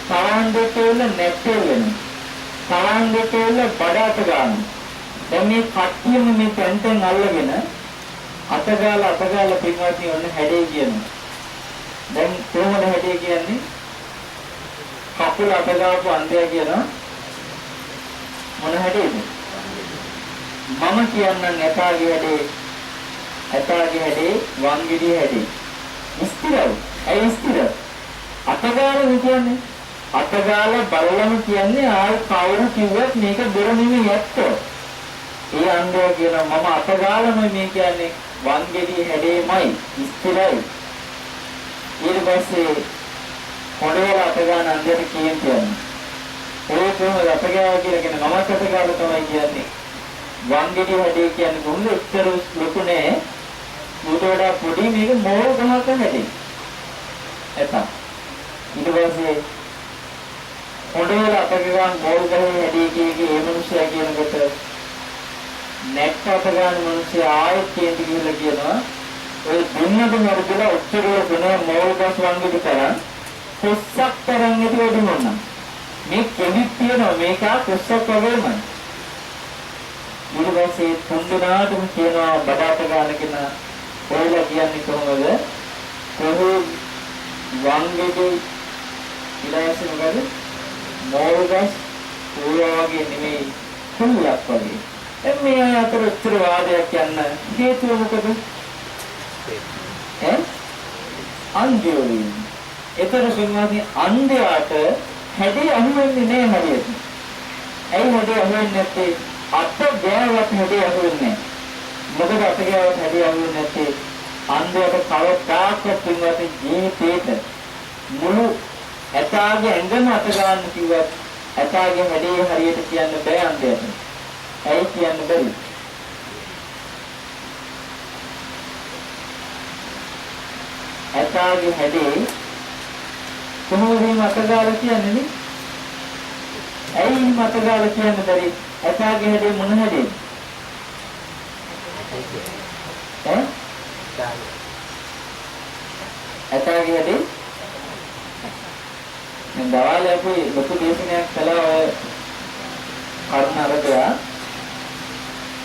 තව අන්දේට ඇවිල්ලා නැට් එල්ලෙනවා. තව අන්දේට ඇවිල්ලා බඩට ගන්නවා. දැන් මේ කට්ටියම මේ තැන් අල්ලගෙන අතගාලා පින්වත්නි ඔන්න හැඩේ කියනවා. දැන් කොහොමද හැඩේ කියන්නේ? කකුල අතගාපු අන්දය කියනවා මොන හැඩේද? මම කියන්නම් ඇතාගේ හැඩේ වංගිඩිය හැඩේ. ස්ථිරයි. ඇයි ස්ථිර? අතගාලා කියන්නේ අතගාලා බලලම කියන්නේ ආයි කවුරු කිව්වත් මේක බොරු නෙමෙයි ඇත්ත. ඒ අන්දය කියනවා මම අතගාලම මේ කියන්නේ වංගෙඩි හැඩේමයි ස්ථිරයි. ඊට පස්සේ හොඩවල අතගාන අන්දයට කියන්නේ. ඒ කොහොමද අතගාව කියලා කියන්නේ මම අතගාලා තමයි කියන්නේ. වංගෙඩි හැඩේ කියන්නේ කොහොමද? උත්තර ලොකු නෑ. ඌට වඩා පොඩි මේක මෝල් ගහක හැටි. එතන. ඊට පස්සේ පොඩේල අපගාන මෝල් ගහේ හැටි කීකේ ඒ මිනිස්සයා කියනකොට නැට්ට අපගාන මිනිස්සයා ආයෙත් කේන්ති කියලා කියනවා. ඔය දුන්නද නරකලා ඔච්චරල වෙන මෝල් ගස් වංගෙට තරම් කොස්සක් තරම් ඇති වෙඩි මොනවා. මේ කෙලිත් තියනවා මේක කොස්සක් වගේමයි. ඊට පස්සේ තුන්දෙනාටම කියනවා බඩට ගන්නගෙන ඔයලා කියන්නේ කොහොමද? කොහොම වංගෙදී ඊළඟට මොකද? මෝල්ගස් ඔයවාගේ නෙමෙයි කුල්ලක් වගේ. දැන් මේ අතර උත්තර වාදයක් යන්න හේතුව මොකද? අන්ධයෝලින්. ඒතර සුන්වාදී අන්ධයාට හැඩය අහුවෙන්නේ නැහැ හරියට. ඇයි හැඩය අහුවෙන්නේ නැත්තේ? අත ගෑවත් හැඩය අහුවෙන්නේ නැහැ. මොකද අත ගෑවත් හැඩය අහුවෙන්නේ නැත්තේ අන්ධයාට කවදාකවත් පින්වත් ජීවිතේට මුළු ඇතාගේ ඇඟම අත ගන්න කිව්වත් ඇතාගේ හැඩය හරියට කියන්න බෑ අන්ධයාට. ඇයි කියන්න බැරි? ඇතාගේ හැඩේ කොහොමද මත ගාලා කියන්නේ නේ? ඇයි මත ගාලා කියන්න බැරි? ඇතාගේ හැඩේ මොන හැඩේද? ඇතාගේ හැඩේ මම දවාලේ අපි ලොකු දේශනයක් කළා ඔය කරුණ අරගා.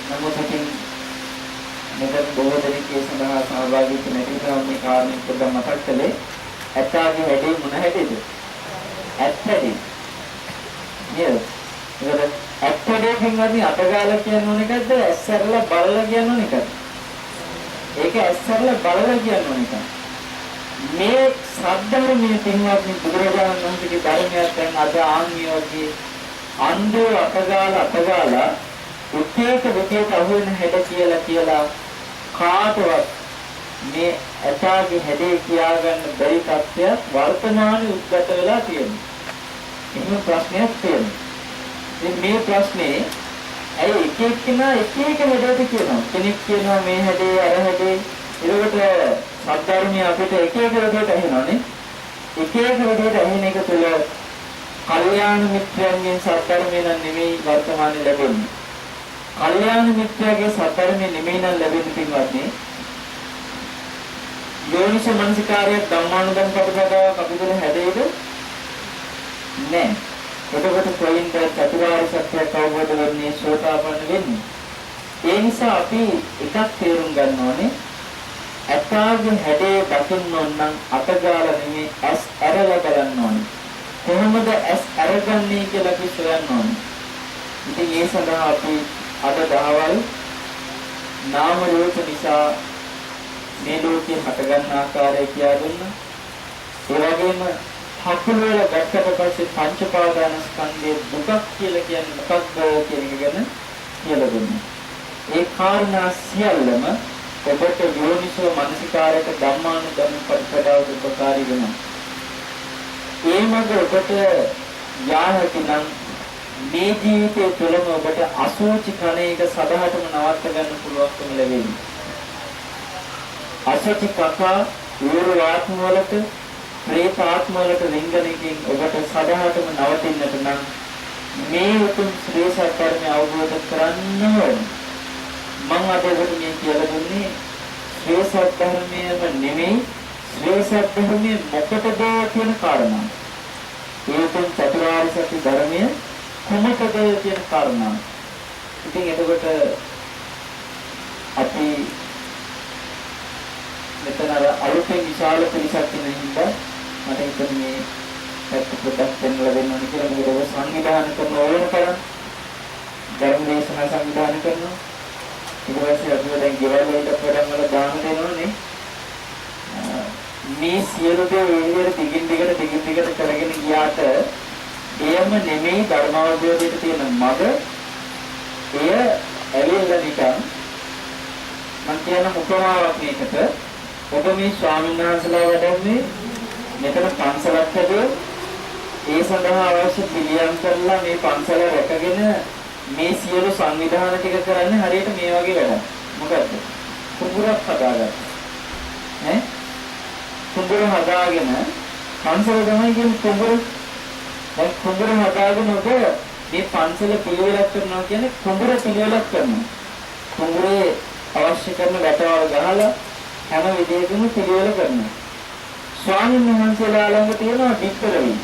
නමුත් ඉතින් මෙතන බොහෝ දෙනෙක් ඒ සඳහා සහභාගී වෙන්න නිසා මේ කාරණේ පොඩ්ඩක් මතක් කළේ. ඇතාගේ හැඩේ මොන හැඩේද? ඇත් හැඩේ. නේද? ඒකට ඇත් හැඩේ කින්වදී අතගාලා කියන ඕන එකද? ඇස්සරලා බලලා කියන ඕන එකද? ඒක ඇස්සරලා බලලා කියන ඕන එකද? මේ සද්ධර්මයේ පින්වත්නි බුදුරජාණන් වහන්සේගේ ධර්මයක් දැන් අද ආන්මියෝගේ අන්ධෝ අතගාලා උත්තේක අහුවෙන හැඩ කියලා කාටවත් මේ ඇතාගේ හැඩේ කියාගන්න බැරි තත්ත්වයක් වර්තමානයේ උද්ගත වෙලා තියෙනවා. එහෙම ප්‍රශ්නයක් තියෙනවා. ඉතින් මේ ප්‍රශ්නේ ඇයි එක එක්කෙනා එක එක හැඩයට කියනවා. කෙනෙක් කියනවා මේ හැඩේ අර හැඩේ. ඒකට සත්‍යර්මයේ අපිට එක එක විදිහට ඇහෙනවානේ. එක එක විදිහට ඇහෙන එක තුළ කල්යාණ මිත්‍රයන්ගෙන් සත්‍යර්මය නෙමෙයි වර්තමානයේ ලැබෙන්නේ. කල්යාණ මිත්‍රයාගේ සත්‍යර්මය නෙමෙයි නම් ලැබෙන්නේ පින්වත්නි. යෝනිස මනසිකාරය ධම්මානුධම් ප්‍රතිපදාව කපිටල හැදෙයිද? නෑ. එතකොට කොයින්ද චතුරාර්ය සත්‍ය අවබෝධ වෙන්නේ සෝතාපන්න වෙන්නේ? ඒ නිසා අපි එකක් තේරුම් ගන්න ඕනේ. ඇතාගේ හැඩේ දකින්න ඕන නම් අතගාලා නෙමෙයි ඇස් ඇරලා බලන්න ඕනේ. කොහොමද ඇස් අරගන්නේ කියලා අපි සොයන්න ඕනේ. ඉතින් ඒ සඳහා අපි අද දහවල් නාම රූප නිසා මේ ලෝකේ හටගන්න ආකාරය කියලා දුන්නා. ඒ වගේම හකුල වල ගැටකට පස්සේ පංච පාදානස්කන්ධයේ දුකක් කියලා කියන්නේ මොකක්ද කියන එක ගැන කියලා දුන්නා. ඒ කාරණා සියල්ලම ඔබට යෝනිසෝ මනසිකාරයට ධම්මානුධම්ම පරිපදාවට උපකාරී වෙනවා. ඒ මඟ ඔබට යාහකිනම් මේ ජීවිතයේ තුළම ඔබට අසෝචි කණ එක සදහටම නවත්ත ගන්න පුළුවන්කම ලැබෙනවා. අසෝචි කකා ඌරු ආත්මවලට ප්‍රේත ආත්මවලට රින්ගණකින් ඔබට සදහටම නවතින්නට නම් මේ උතුම් ශ්‍රී සත්‍යර්මය අවබෝධ කරන්න ඕනේ. මම අද ඔබට මේ කියලා දුන්නේ ශ්‍රී සත්‍යර්මයම නෙමෙයි ශ්‍රී සත්‍යර්මයේ මොකටද කියන කාරණා. ඒකෙන් චතුරාර්ය සත්‍ය ධර්මය කොමකද කියන කාරණා. ඉතින් එතකොට අපි මෙතන අලුතෙන් විශාල පිරිසක් ඉන්න හින්දා මට හිතෙන්නේ පැත්ත පොඩ්ඩක් දෙන්නලා දෙන්න ඕනේ කියලා. මොකද ඔය සංවිධානය කරන ඕන තරම් ධර්ම දේශනා සංවිධානය කරනවා. ඊට පස්සේ අපි දැන් ගෙවල් වලට ප්‍රෝග්‍රෑම් වල දාන දෙනෝනේ. මේ සියලු දේ වේලියට දිගින් දිගට කරගෙන ගියාට එයම නෙමෙයි ධර්මාවබෝධයට තියෙන මඟ. එය ඇවිල්ලා නිකන් මම කියන උපමාවක් මේකට. ඔබ මේ ස්වාමීන් වහන්සේලා වැඩන්නේ මෙතන පන්සලක් හැදුවා. ඒ සඳහා අවශ්‍ය පිළියම් කරලා මේ පන්සල රැකගෙන මේ සියලු සංවිධාන ටික කරන්නේ හරියට මේ වගේ වැඩක්. මොකද්ද? කුඹුරක් හදාගන්න. ඈ කුඹුර හදාගෙන පන්සල තමයි කියන්නේ කුඹුර. දැන් කුඹුර හදාගෙන ඔබ මේ පන්සල පිළිවෙලක් කරනවා කියන්නේ කුඹුර පිළිවෙලක් කරනවා. කුඹුරේ අවශ්‍ය කරන වැටවල් ගහලා හැම විදිහකම පිළිවෙල කරනවා. ස්වාමීන් වහන්සේලා ළඟ තියෙනවා විතර වී.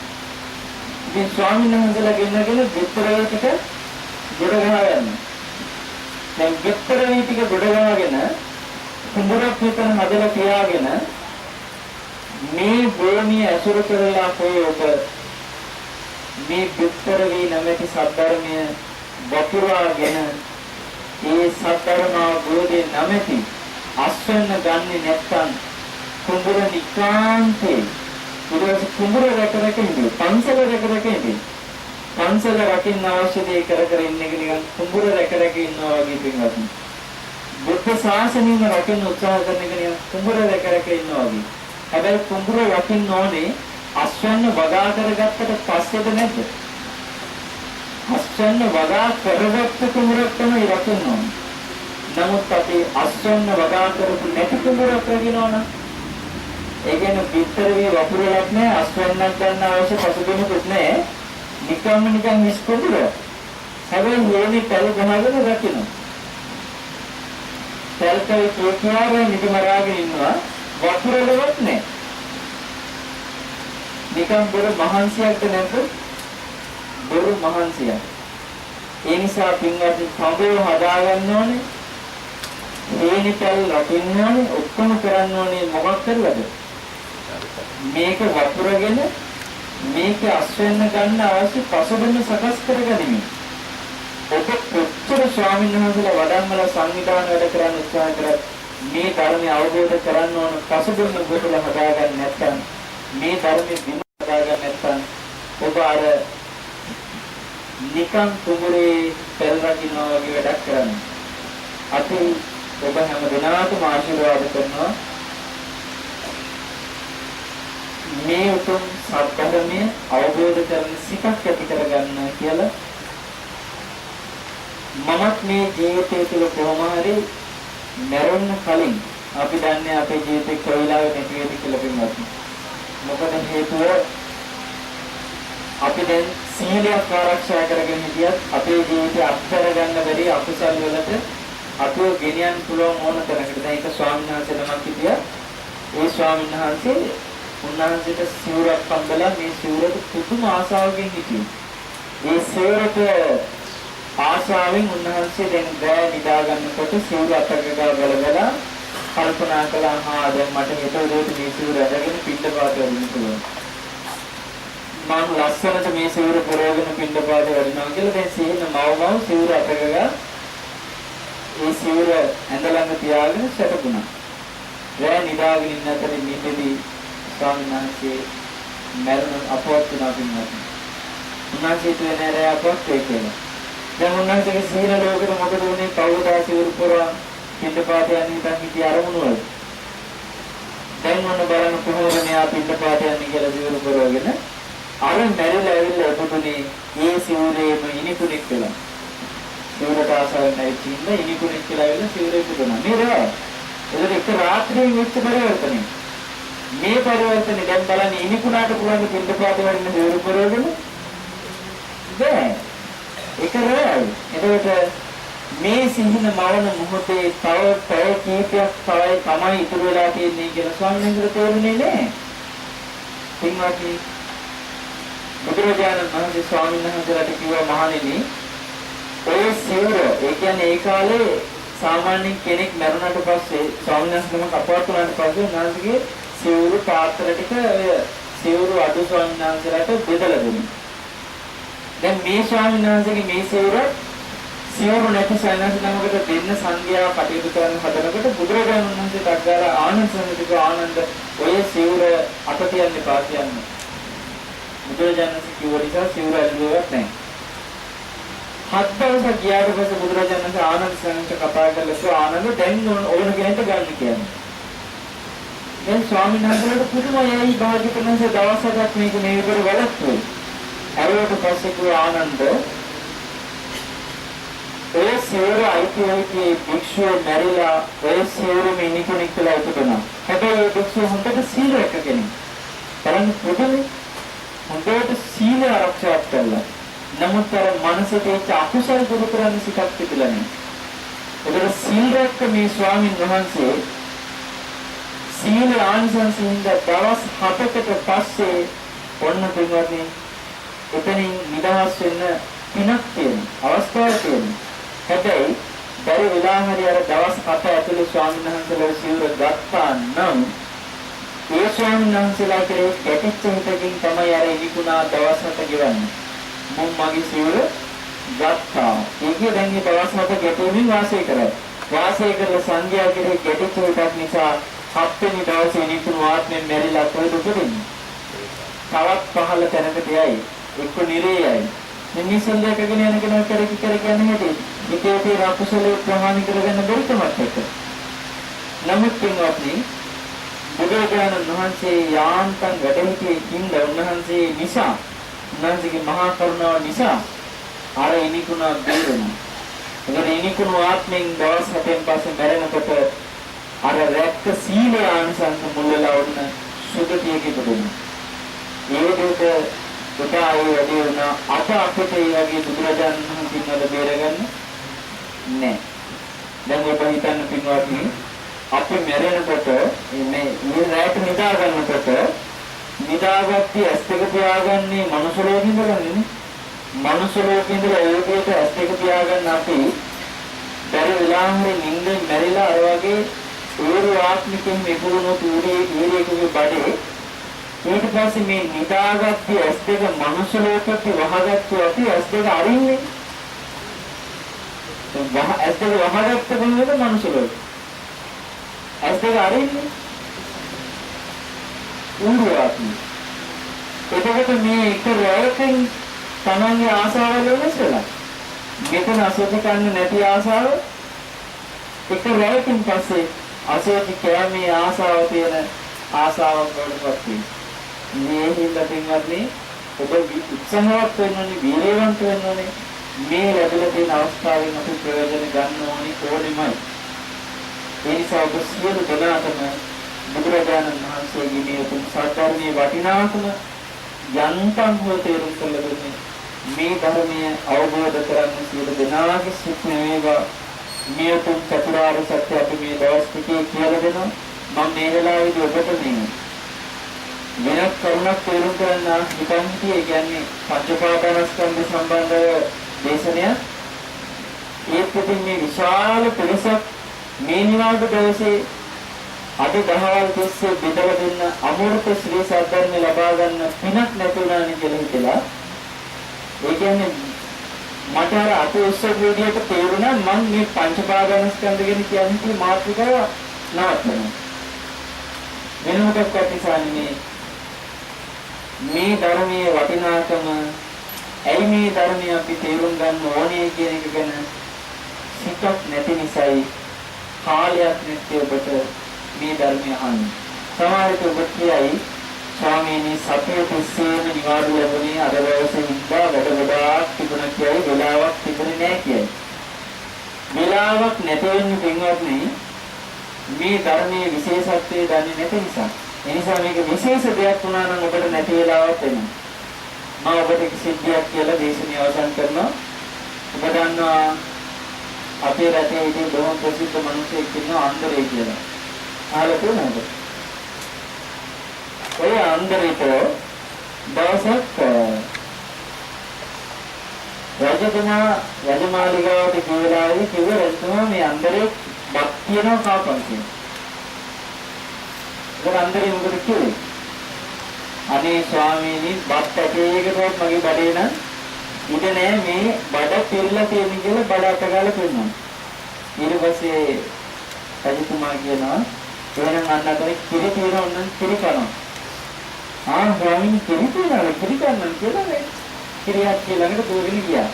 ඉතින් ස්වාමීන් වහන්සේලා ගෙන්නගෙන විතර වී ටික ගොඩ ගහගන්න. දැන් විතර වී ටික ගොඩ ගහගෙන කුඹුරක් විතර හදලා තියාගෙන මේ භූමිය ඇසුරු කරලා කොයි ඔබ මේ විතර වී නැමැති සද්ධර්මය වපුරාගෙන ඒ සද්ධර්මා බෝධි නැමැති අස්වැන්න ගන්නේ නැත්නම් කුඹුර නිකාන්තේ ඊට කුඹුර රැක ඉඳී පන්සල රැක ඉඳී පන්සල රකින්න අවශ්‍ය දේ කර කර ඉන්න එක නිකන් කුඹුර රැක ඉන්නවා වගේ පින්වත් බුද්ධ ශාසනයම රකින්න උත්සාහ කරන එක නිකන් කුඹුර රැක ඉන්නවා වගේ හැබැයි කුඹුර රකින්න ඕනේ අස්වැන්න වගා කරගත්තට පස්සේද නැද්ද අස්වැන්න වගා කරගත්ත කුඹුරක් තමයි රකින්න ඕනේ නමුත් අපි අස්වැන්න වගා කරපු නැති කුඹුරක් රකින්නවනම් ඒ කියන්නේ පිටරේ වපුරලක් නැහැ අස්වැන්නක් ගන්න අවශ්‍ය පසුබිමකුත් නැහැ නිකන් විස්කුඹුර හැබැයි හේනේ පැල ගහගෙන රකින්න පැල්කේ කෝකියාවේ නිදිමරාගෙන ඉන්නවා වපුරලවත් නැහැ නිකන් බොර මහන්සියක්ද නැද්ද බොර මහන්සියක් ඒ නිසා පින්වත්නි සම්බෝ හදාගන්න ඕනේ හේනේ පැල් රකින්න ඕනේ ඔක්කොම කරන්න ඕනේ මොකක් කරලාද මේක වපුරගෙන මේක අස්වෙන්න ගන්න අවශ්‍ය පසුබිම සකස් කරගනිමින් ඔබ කොච්චර ස්වාමීන් වහන්සේලා වඩම්මලා සංවිධාන වැඩ කරන්න උත්සාහ කරත් මේ ධර්මය අවබෝධ කරගන්න ඕන පසුබිම ගොඩලා හදාගන්න නැත්නම් මේ ධර්මයේ බිම හදාගන්න නැත්නම් ඔබ අර නිකන් කුඹුරේ පෙර රකින්නවා වගේ වැඩක් කරන්නේ අපි ඔබ හැම දිනකටම ආශිර්වාද කරනවා මේ උතුම් සත්‍යධර්මය අවබෝධ කරගෙන සිතක් ඇති කරගන්න කියලා මමත් මේ ජීවිතය තුළ කොහොම හරි මරන්න කලින් අපි දන්නේ අපේ ජීවිතේ කොයිලාවේ නැති වෙද කියලා පින්වත්. මොකද හේතුව අපි දැන් සීලයක් ආරක්ෂා කරගෙන හිටියත් අපේ ජීවිතේ අත්හැර ගන්න බැරි අකුසල් වලට අපිව ගෙනියන්න පුළුවන් ඕන තරකට. දැන් ඒක ස්වාමීන් වහන්සේ නමක් හිටියා. ඒ ස්වාමීන් වහන්සේ උන්වහන්සේට සිවුරක් පන්දලා මේ සිවුරට පුදුම ආසාවකින් හිටියේ. මේ සිවුරට ආශාවෙන් උන්වහන්සේ දැන් බෑ නිදා ගන්නකොට සිවුර අතක ගලවලා කල්පනා කළා දැන් මට හිත උදේට මේ සිවුර අරගෙන පිටපාත වෙන්න පුළුවන්. මම ලස්සනට මේ සිවුර පොරවගෙන පිටපාත වෙනවා කියලා දැන් සීන මවමව සිවුර අතක ඒ සිවුර ඇඳ ළඟ තියාගෙන සැතපුණා. බෑ නිදාගෙන ඉන්න අතරේ නිදෙදී ස්වාමීන් වහන්සේ මරණ අපවත් වෙනවා පින්වත්. උන්වහන්සේ කියන්නේ නෑ අපවත් වෙයි කියලා. දැන් උන්වහන්සේගේ සීල ලෝකෙට මොකද උනේ කවුරුදා සිවුරු පුරා පිටපාත යන්නේ නැත්නම් හිතේ අරමුණු වල. දැන් මොන බලන්න කොහොමද මෙයා පිටපාත යන්නේ කියලා සිවුරු පුරවගෙන අර මැරිලා ඇවිල්ලා ඔබතුනේ මේ සිවුරේම ඉනිකුණෙක් වෙලා. සිවුරට ආසාවෙන් නැතිනම් ඉනිකුණෙක් කියලා ඇවිල්ලා සිවුරේ පුරනවා. නේද? ඒක එක රාත්‍රියේ වෙච්ච පරිවර්තනය. මේ පරිවර්තනේ දැන් බලන්න ඉනිකුණාට පුළුවන් පිටපාත වලින් සිවුරු පුරවගෙන බෑ. ඒක රැයි. එතකොට මේ සිහින මවන මොහොතේ තව පැය කීපයක් තමයි ඉතුරු වෙලා තියෙන්නේ කියලා ස්වාමීන් වහන්සේ තේරුනේ නැහැ. පින්වත්නි බුදුරජාණන් වහන්සේ ස්වාමීන් වහන්සේලාට කිව්වා මහණෙනි ඔය සිවුර ඒ කියන්නේ ඒ කාලේ සාමාන්‍ය කෙනෙක් මරුණාට පස්සේ ස්වාමීන් වහන්සේම අපවත් වුණාට පස්සේ උන්වහන්සේගේ සිවුරු පාත්‍ර ටික සිවුරු අඩු ස්වාමීන් වහන්සේලාට බෙදලා දුන්නා. දැන් මේ ස්වාමීන් වහන්සේගේ මේ සිවුරු නැති සයනසනමකට දෙන්න සංඝයා කටයුතු කරන හදනකොට බුදුරජාණන් වහන්සේ තක්කාර ආනන්ද සමිතික ආනන්ද ඔය සිවුර අත තියන්න එපා කියන්නේ. බුදුරජාණන් වහන්සේ කිව්ව නිසා සිවුර ඇල්ලුවක් නැහැ. හත් දවසක් ගියාට පස්සේ බුදුරජාණන් වහන්සේ ආනන්ද සමිතිට කතා කළා ආනන්ද දැන් ඕන කෙනෙක්ට ගන්න කියන්නේ. දැන් ස්වාමීන් වහන්සේලාට පුදුමයි භාග්‍යවතුන් වහන්සේ දවසකට මේක මේ විතර වලක්වුවා. ඇරුවට පස්සේ කිව්වා ආනන්ද ඔය සිවුර අයිති වෙයි භික්ෂුව මැරිලා ඔය සිවුරෙම ඉනිකුණික් කියලා ඉපදුනා. හැබැයි ඒ භික්ෂුව හොඳට සීල රැකගෙන. බලන්න පුදුමයි. හොඳට සීල ආරක්ෂා කළා. නමුත් අර මනසේ තියෙච්ච අකුසල දුරු කරන්න සිතක් තිබිලා නැහැ. ඒකට සීල රැක්ක මේ ස්වාමීන් වහන්සේ සීල ආනිසංසින්ද දවස් 7කට පස්සේ ඔන්න පින්වත්නි එතනින් නිදහස් වෙන්න පිනක් තියෙන අවස්ථාවක් තියෙන. හැබැයි බැරි වෙලා හරි අර දවස් 7 ඇතුළේ ස්වාමීන් වහන්සේලා සිවුර ගත්තා නම් ඒ ස්වාමීන් වහන්සේලා කෙරේ කැටිච්ච හිතකින් තමයි අර ඉනිකුණා දවස් 7 ගෙවන්නේ. මම මගේ සිවුර ගත්තා. ඒකේ දැන් මේ දවස් 7 ගැටෙමින් වාසය කරා. වාසය කරලා සංඝයා කෙරේ කැටිච්ච හිතක් නිසා 7 වෙනි දවසේ ඉනිකුණු ආත්මෙන් මැරිලා කොහෙද උපදින්නේ? තවත් පහළ තැනකට යයි. එක්ක නිරේයයි. මිනිසුන් දෙකගෙන යන කෙනා කරකි කරගෙන හැටි. ඉතේදී රාකුසලේ ප්‍රහාණය කරගන්න බැරි කමක් එක්ක. නමුත් පින්වත්නි බුදුරජාණන් වහන්සේ යාන්තම් වැඩ සිටියේ කිඳ උන්වහන්සේ නිසා උන්වහන්සේගේ මහා කරුණාව නිසා අර ඉනිකුණා බේරුණා. ඒකට ඉනිකුණු ආත්මෙන් දවස් 7න් පස්සේ මැරෙනකොට අර රැක්ක සීලය ආනිසංස මුල්ලලා වුණ සුගතියක ඉපදුණා. ඒ විදිහට කොටායි වැඩි වුණා. අද අපිට ඒ වගේ බුදුරජාණන් වහන්සේනවල බේරගන්න නැහැ. දැන් ඔබ හිතන්න පින්වත්නි අපි මැරෙනකොට මේ රැට නිදා ගන්නකොට නිදාගත්තී ඇස් දෙක පියාගන්නේ මනුස්ස ලෝකෙ ඉඳලානේ. මනුස්ස ලෝකෙ ඉඳලා ඒ විදිහට ඇස් දෙක පියාගන්න අපි බැරි වෙලාවෙ නිින්දෙන් මැරිලා අර වගේ ඒරු ආත්මිකෙන් මෙකුණු ඌරේකගේ බඩේ ඊට පස්සේ මේ නිදාගත්තී ඇස් දෙක මනුස්ස ලෝකෙට වහගත්තු අපි ඇස් දෙක අරින්නේ. ඇස් දෙක වහගත්ත කෙනෙකුට මනුස්ස ලෝකෙ ඇස් දෙක අරින්නේ ඌරාත්මි. එතකොට මේ එක රැයකින් තමන්ගේ ආසාවල වෙනස් වෙලා. මෙතන අසෝචි කන්න නැති ආසාව එක රැයකින් පස්සේ අසෝචි කෑමේ ආසාව තියෙන ආසාවක් වඩපත් වෙනවා. මේ හින්දා පින්වත්නි ඔබ උත්සාහවත් වෙන්න ඕනේ, වීර්යවන්ත වෙන්න ඕනේ. මේ ලැබෙලා තියෙන අවස්ථාවෙන් අපි ප්‍රයෝජන ගන්න ඕනෙමයි. ඒ නිසා ඔබ සියලු දෙනාටම බුදුරජාණන් වහන්සේගේ මේ උතුම් සත්‍යර්මයේ වටිනාකම යන්තම් හෝ තේරුම් කරලා දෙන්නේ. මේ ධර්මය අවබෝධ කරගන්න සියලු දෙනාගේ සිත් වේවා. මේ උතුම් චතුරාර්ය සත්‍ය අපි මේ දවස් ටිකේ කියලා දෙනවා. මම මේ වෙලාවේදී ඔබට මේ වෙනත් කරුණක් තේරුම් ගන්න හිතන් හිටියේ කියන්නේ පංචපාදනස්කන්ධ සම්බන්ධව දේශනය. ඒ පිටින් මේ විශාල පිරිසක් මේ නිවාඩු දවසේ අද දහවල් තිස්සේ බෙදලා දෙන්න අමෘත ශ්‍රී සද්ධර්ම ලබා ගන්න පිනක් නැතුණානේ කියලා හිතලා. ඒ කියන්නේ මට අර අත උස්සපු විදියට තේරුණා මම මේ පංචපාදනස්කන්ධ ගැන කියන්නේ මාතෘකාව නවත්තනවා. වෙන මොකක්වත් නිසා නෙමෙයි. මේ ධර්මයේ වටිනාකම ඇයි මේ ධර්මය අපි තේරුම් ගන්න ඕනේ කියන එක ගැන සිතක් නැති නිසායි කාලයක් නැති ඔබට මේ ධර්මය අහන්නේ. සමහරවිට ඔබ කියයි ස්වාමීනි සතිය තිස්සේම නිවාඩු ලැබුණේ අද දවසේ ඉඳලා වැඩ ගොඩාක් තිබුණා කියයි වෙලාවක් තිබුණේ නැහැ කියයි. වෙලාවක් නැති වෙන්නේ පින්වත්නි මේ ධර්මයේ විශේෂත්වය දන්නේ නැති නිසා. ඒ නිසා මේක විශේෂ දෙයක් වුණා නම් ඔබට නැති වෙලාවක් එනවා. මම ඔබට සිද්ධියක් කියලා දේශනිය අවසන් කරනවා. ඔබ දන්නවා අපේ රටේ ඉතින් බොහොම ප්‍රසිද්ධ මිනිහෙක් ඉන්නවා අන්දරේ කියලා. අහලා තියෙනවද? ඔය අන්දරේට දවසක් රජතුමා රජමාලිගාවට ගිය වෙලාවේ කිව්ව රජතුමා මේ අන්දරේ බත් තියනවා කාපන් කියලා. ඒක අන්දරේ මොකද කිව්වේ? අනේ ස්වාමීනි බත් ඇටයකටවත් මගේ බඩේ නම් ඉඳ නෑ මේ බඩ පිරලා තියෙන කියලා බඩ අතගාලා පෙන්නනවා. ඊට පස්සේ රජතුමා කියනවා එහෙනම් අන්න අතේ කිරි තියනවා නම් කිරි කනවා. ස්වාමීනි කිරි තියනවා කිරි කන්නම් කියලා නේ. කිරියක් ළඟට දුවගෙන ගියා.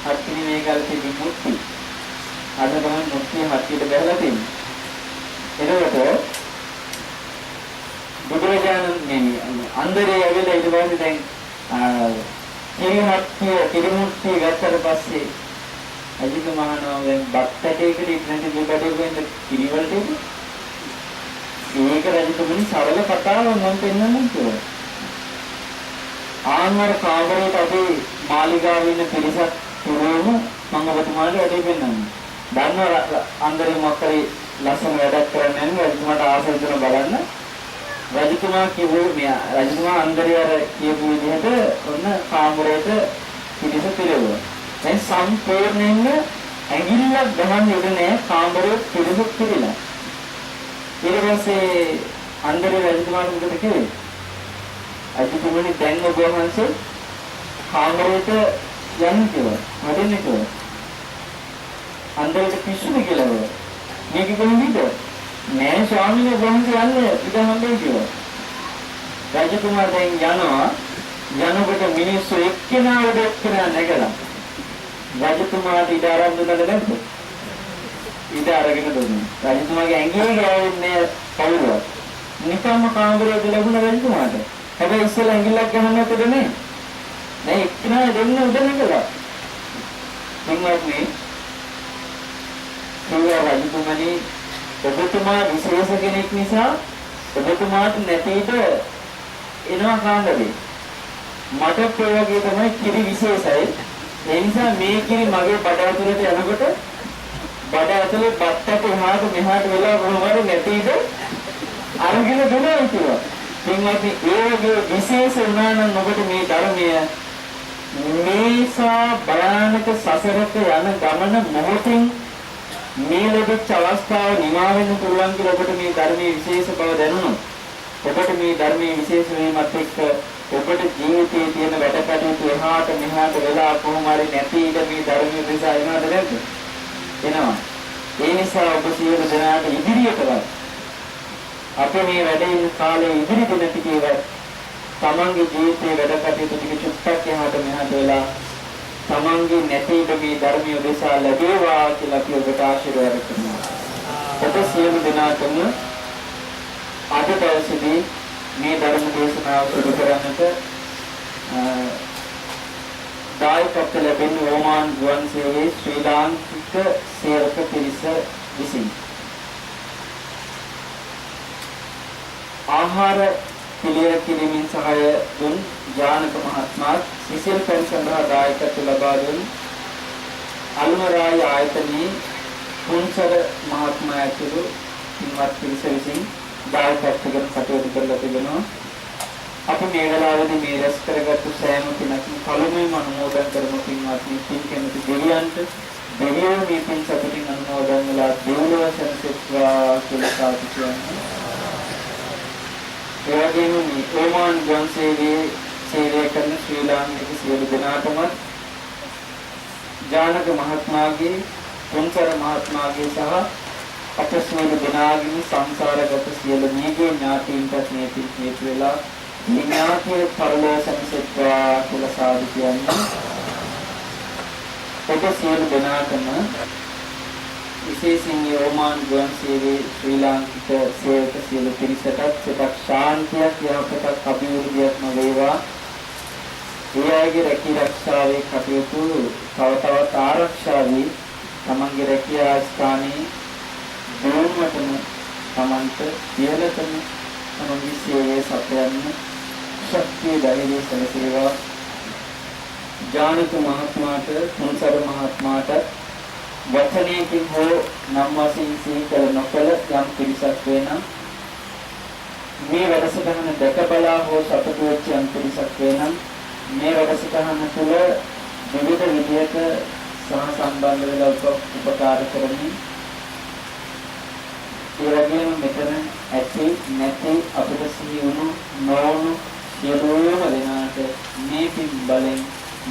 හත්තිනි මේ ගල්පේ මුත්ති. අද තමයි මුත්ති හත්තියට බැලලා තියෙන්නේ. එතකොට බුදුරජාණන් මේ අන්දරේ ඇවිල්ලා ඊට පස්සේ දැන් කිරිමුත්ති ගත්තට පස්සේ රජතුමානවා දැන් බත්තටේකට ඉක්නට දෙබඩේ වෙන්න පිළිවෙලට ඒක රජතුමනි සරල කතාවක් මම පෙන්නන්නම් කියලා. ආන්වර කාමරේට අපි මාලිගාවේ ඉන්න පිරිසක් තුරම මම ඔබතුමාට වැඩේ පෙන්නන්නේ. දන්නව අන්දරේ මොකරි ලස්සන වැඩක් කරන්නේ නැහැ රජතුමාට ආසයි කරන බලන්න. රජතුමා කිව්වේ මෙයා රජතුමා අන්දරේ අර කියපු විදිහට ඔන්න කාමරේට පිරිස පිළිවෙල. දැන් සම්පූර්ණයෙන්ම ඇඟිල්ලක් ගහන්න ඉඩ නැහැ කාමරේ පිරිස පිළිලා. ඊට පස්සේ අන්දරේ රජතුමාට මොකද කිව්වේ? අජිතුමනි දැන් ඔබ වහන්සේ කාමරේට යන්න කිව්වා. වඩින්න කිව්වා. අන්දරේට පිස්සුද කියලා කිව්වා. මේක කොහොමද? නෑ ස්වාමීන් වහන්සේ යන්නේ ඉතින් හම්බෙයි කිව්වා. රජතුමා දැන් යනවා. යනකොට මිනිස්සු එක්කෙනා උඩ එක්කෙනා නැගලා. රජතුමාට ඉඩ ආරම්භ දුන්නද නැද්ද? ඉඩ අරගෙන දුන්නා. රජතුමාගේ ඇඟේ ගෑවෙන්නේ කවුරුවත්. නිකම්ම කාමරේට ලැබුණ රජතුමාට. හැබැයි ඉස්සෙල්ලා ඇඟිල්ලක් ගහන්න නැතද නේ? නෑ එක්කෙනා දෙන්න උඩ නැගලා. මම රජතුමනි ඔබතුමා විශේෂ කෙනෙක් නිසා ඔබතුමාට නැතිද එනවා කාමරේ. මට ප්‍රයෝගය තමයි කිරි විශේෂයි. ඒ නිසා මේ කිරි මගේ බඩ ඇතුලට යනකොට බඩ ඇතුලේ බත්තට එහාට මෙහාට වෙලා කොහොමද නැතිද අරගෙන දුන්නා කියලා. පින්වත්නි ඒ වගේ විශේෂ වුණා නම් ඔබට මේ ධර්මය මේසා භයානක සසරක යන ගමන මොහොතින් මේ ලැබිච්ච අවස්ථාව නිමා වෙන්න පුළුවන් කියලා ඔබට මේ ධර්මයේ විශේෂ බව දැනුණොත් ඔබට මේ ධර්මයේ විශේෂ වීමත් එක්ක ඔබට ජීවිතයේ තියෙන වැඩ කටයුතු එහාට මෙහාට වෙලා කොහොම හරි නැති ඉඳ මේ ධර්මයේ නිසා එනවද නැද්ද? එනවා. ඒ නිසා ඔබ සියලු දෙනාට ඉදිරියටවත් අපේ මේ වැඩේ ඉන්න කාලේ ඉදිරි දින ටිකේවත් තමන්ගේ ජීවිතයේ වැඩ කටයුතු ටික චුට්ටක් එහාට මෙහාට වෙලා තමන්ගේ නැති ඉඳ මේ ධර්මයේ උදෙසා ලැබේවා කියලා අපි ඔබට ආශිර්වාද කරනවා. ඔබ සියලු දෙනාටම අද දවසේදී මේ ධර්ම දේශනාව සිදු කරන්නට දායකත්ව ලැබෙන ඕමාන් ගුවන් සේවයේ ශ්‍රී ලාංකික සේවක පිරිස විසින් ආහාර පිළියෙල කිරීමෙන් සහාය දුන් ජානක මහත්මයා සිසිල් පෙන් සඳහා දායකත්ව ලබා දුන් අල්මරාය ආයතනයේ පුන්සර මහත්මයා ඇතුළු පින්වත් පිරිස විසින් දායකත්වයෙන් කටයුතු කරලා තිබෙනවා. අපි මේ වෙලාවේදී මේ රැස් කරගත්තු සෑම කෙනෙක්ම කලමෙන් අනුමෝදන් කරමු පින්වත්නි. පින් කැමති දෙවියන්ට දෙවියෝ මේ පින් සතුටින් අනුමෝදන් වෙලා දෙව්ලොව සැනසෙත්වා කියලා සාදු කියන්නේ. ඒ වගේම මේ ඕමාන් ගුවන් සේවයේ සේවය කරන ශ්‍රී ලාංකික සියලු දෙනාටම ජානක මහත්මයාගේ පුන්සර මහත්මයාගේ සහ අප සියලු දෙනාගේම සංසාරගත සියලු නියගේ ඥාතීන්ට මේ පින් හේතු වෙලා ඥාතිය පරලෝ සම්සෙත්වා කියලා සාදු කියන්නේ. ඔබ සියලු දෙනාටම විශේෂයෙන් ඕමාන් ගුවන් සේවයේ ශ්‍රී ලාංකික සේවක සියලු පිරිසටත් සිතක් ශාන්තියක් යහපතක් අභිවෘද්ධියක්ම වේවා. ඒ අයගේ රැකී ආරක්ෂාවේ කටයුතු තව තවත් ආරක්ෂා වී තමන්ගේ රැකියා ස්ථානයේ දුරමතම තමන්ට ඉහළතම තමන්ගේ සේවය සපයන්න ශක්තිය ධෛර්යය සැලසේවා. ජානක මහත්මයාට පුන්සර මහත්මයාට වචනයකින් හෝ නම් වශයෙන් සිහිකර නොකළ යම් පිරිසක් වෙනම් මේ වැඩසටහන දැක බලා හෝ සතුටු වෙච්ච යම් පිරිසක් වෙනම් මේ වැඩසටහන තුළ විවිධ විදිහට සහ සම්බන්ධ වෙලා උපකාර කරමින් ඒ වගේම මෙතන ඇති නැති අපිට සිහි වුණු නොවුණු සියලුම දෙනාට මේ පින් බලෙන්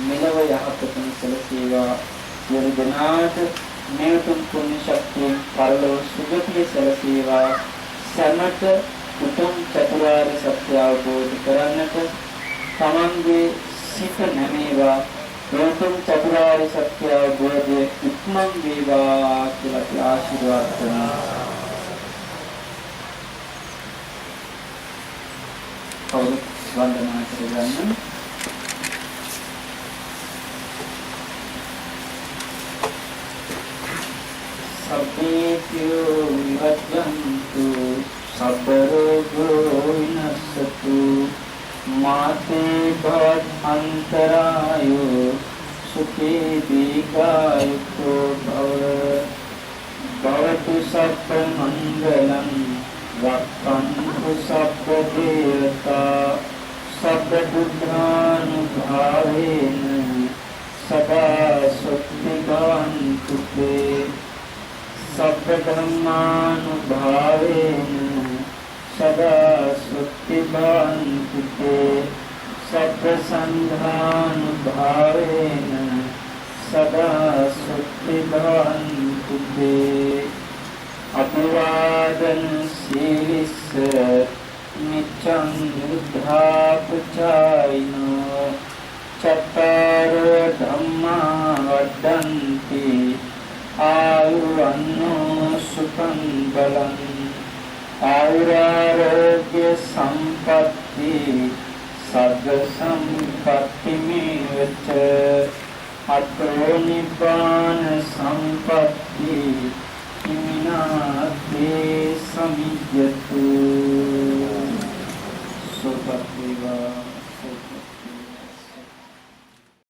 මෙලව යහපතම සැලසේවා. සියලු දෙනාට මේ උතුම් පුණ්‍ය ශක්තියෙන් පරලොව සුගතිය සැලසේවා. සමත උතුම් චතුරාර්ය සත්‍ය අවබෝධ කරන්නට තමන්ගේ සිත නැමේවා. උතුම් චතුරාර්ය සත්‍ය අවබෝධය ඉක්මන් වේවා කියලා අපි ආශිර්වාද කරනවා. කවුරුත් වන්දනා කරගන්න. සබ්බේත්‍යෝ විවජ්ජන්තු සබ්බ රෝගෝ විනස්සතු මාතේ භවත් අන්තරායෝ සුඛේ දීඝායුක්ඛෝ භව භවතු සබ්බ මංගලං වක්ඛන්තු සබ්බ දේවතා සබ්බ බුද්ධානුභාවේන සදා සුඛිතාන්තු තේ සබ්බ ධම්මානුභාවේන සදා සුඛිතාන්තු තේ සබ්බ සංඝානුභාවේන සදා සුඛිතාන්තු තේ අභිවාදන සීලිස්ස නිච්ඡං උද්ධාපචායිනෝ චත්තාරෝ ධම්මා වඩ්ඩන්ති ආයුරන්නෝ සුඛං බලං ආයුරාෝග්‍ය සම්පatti සග්ග සම්පatti මේවච අත්ථෝ නිබ්බාන සම්පatti හිමිනාතේ සමිජ්ජතු සුපත්තිවා සුපත්ති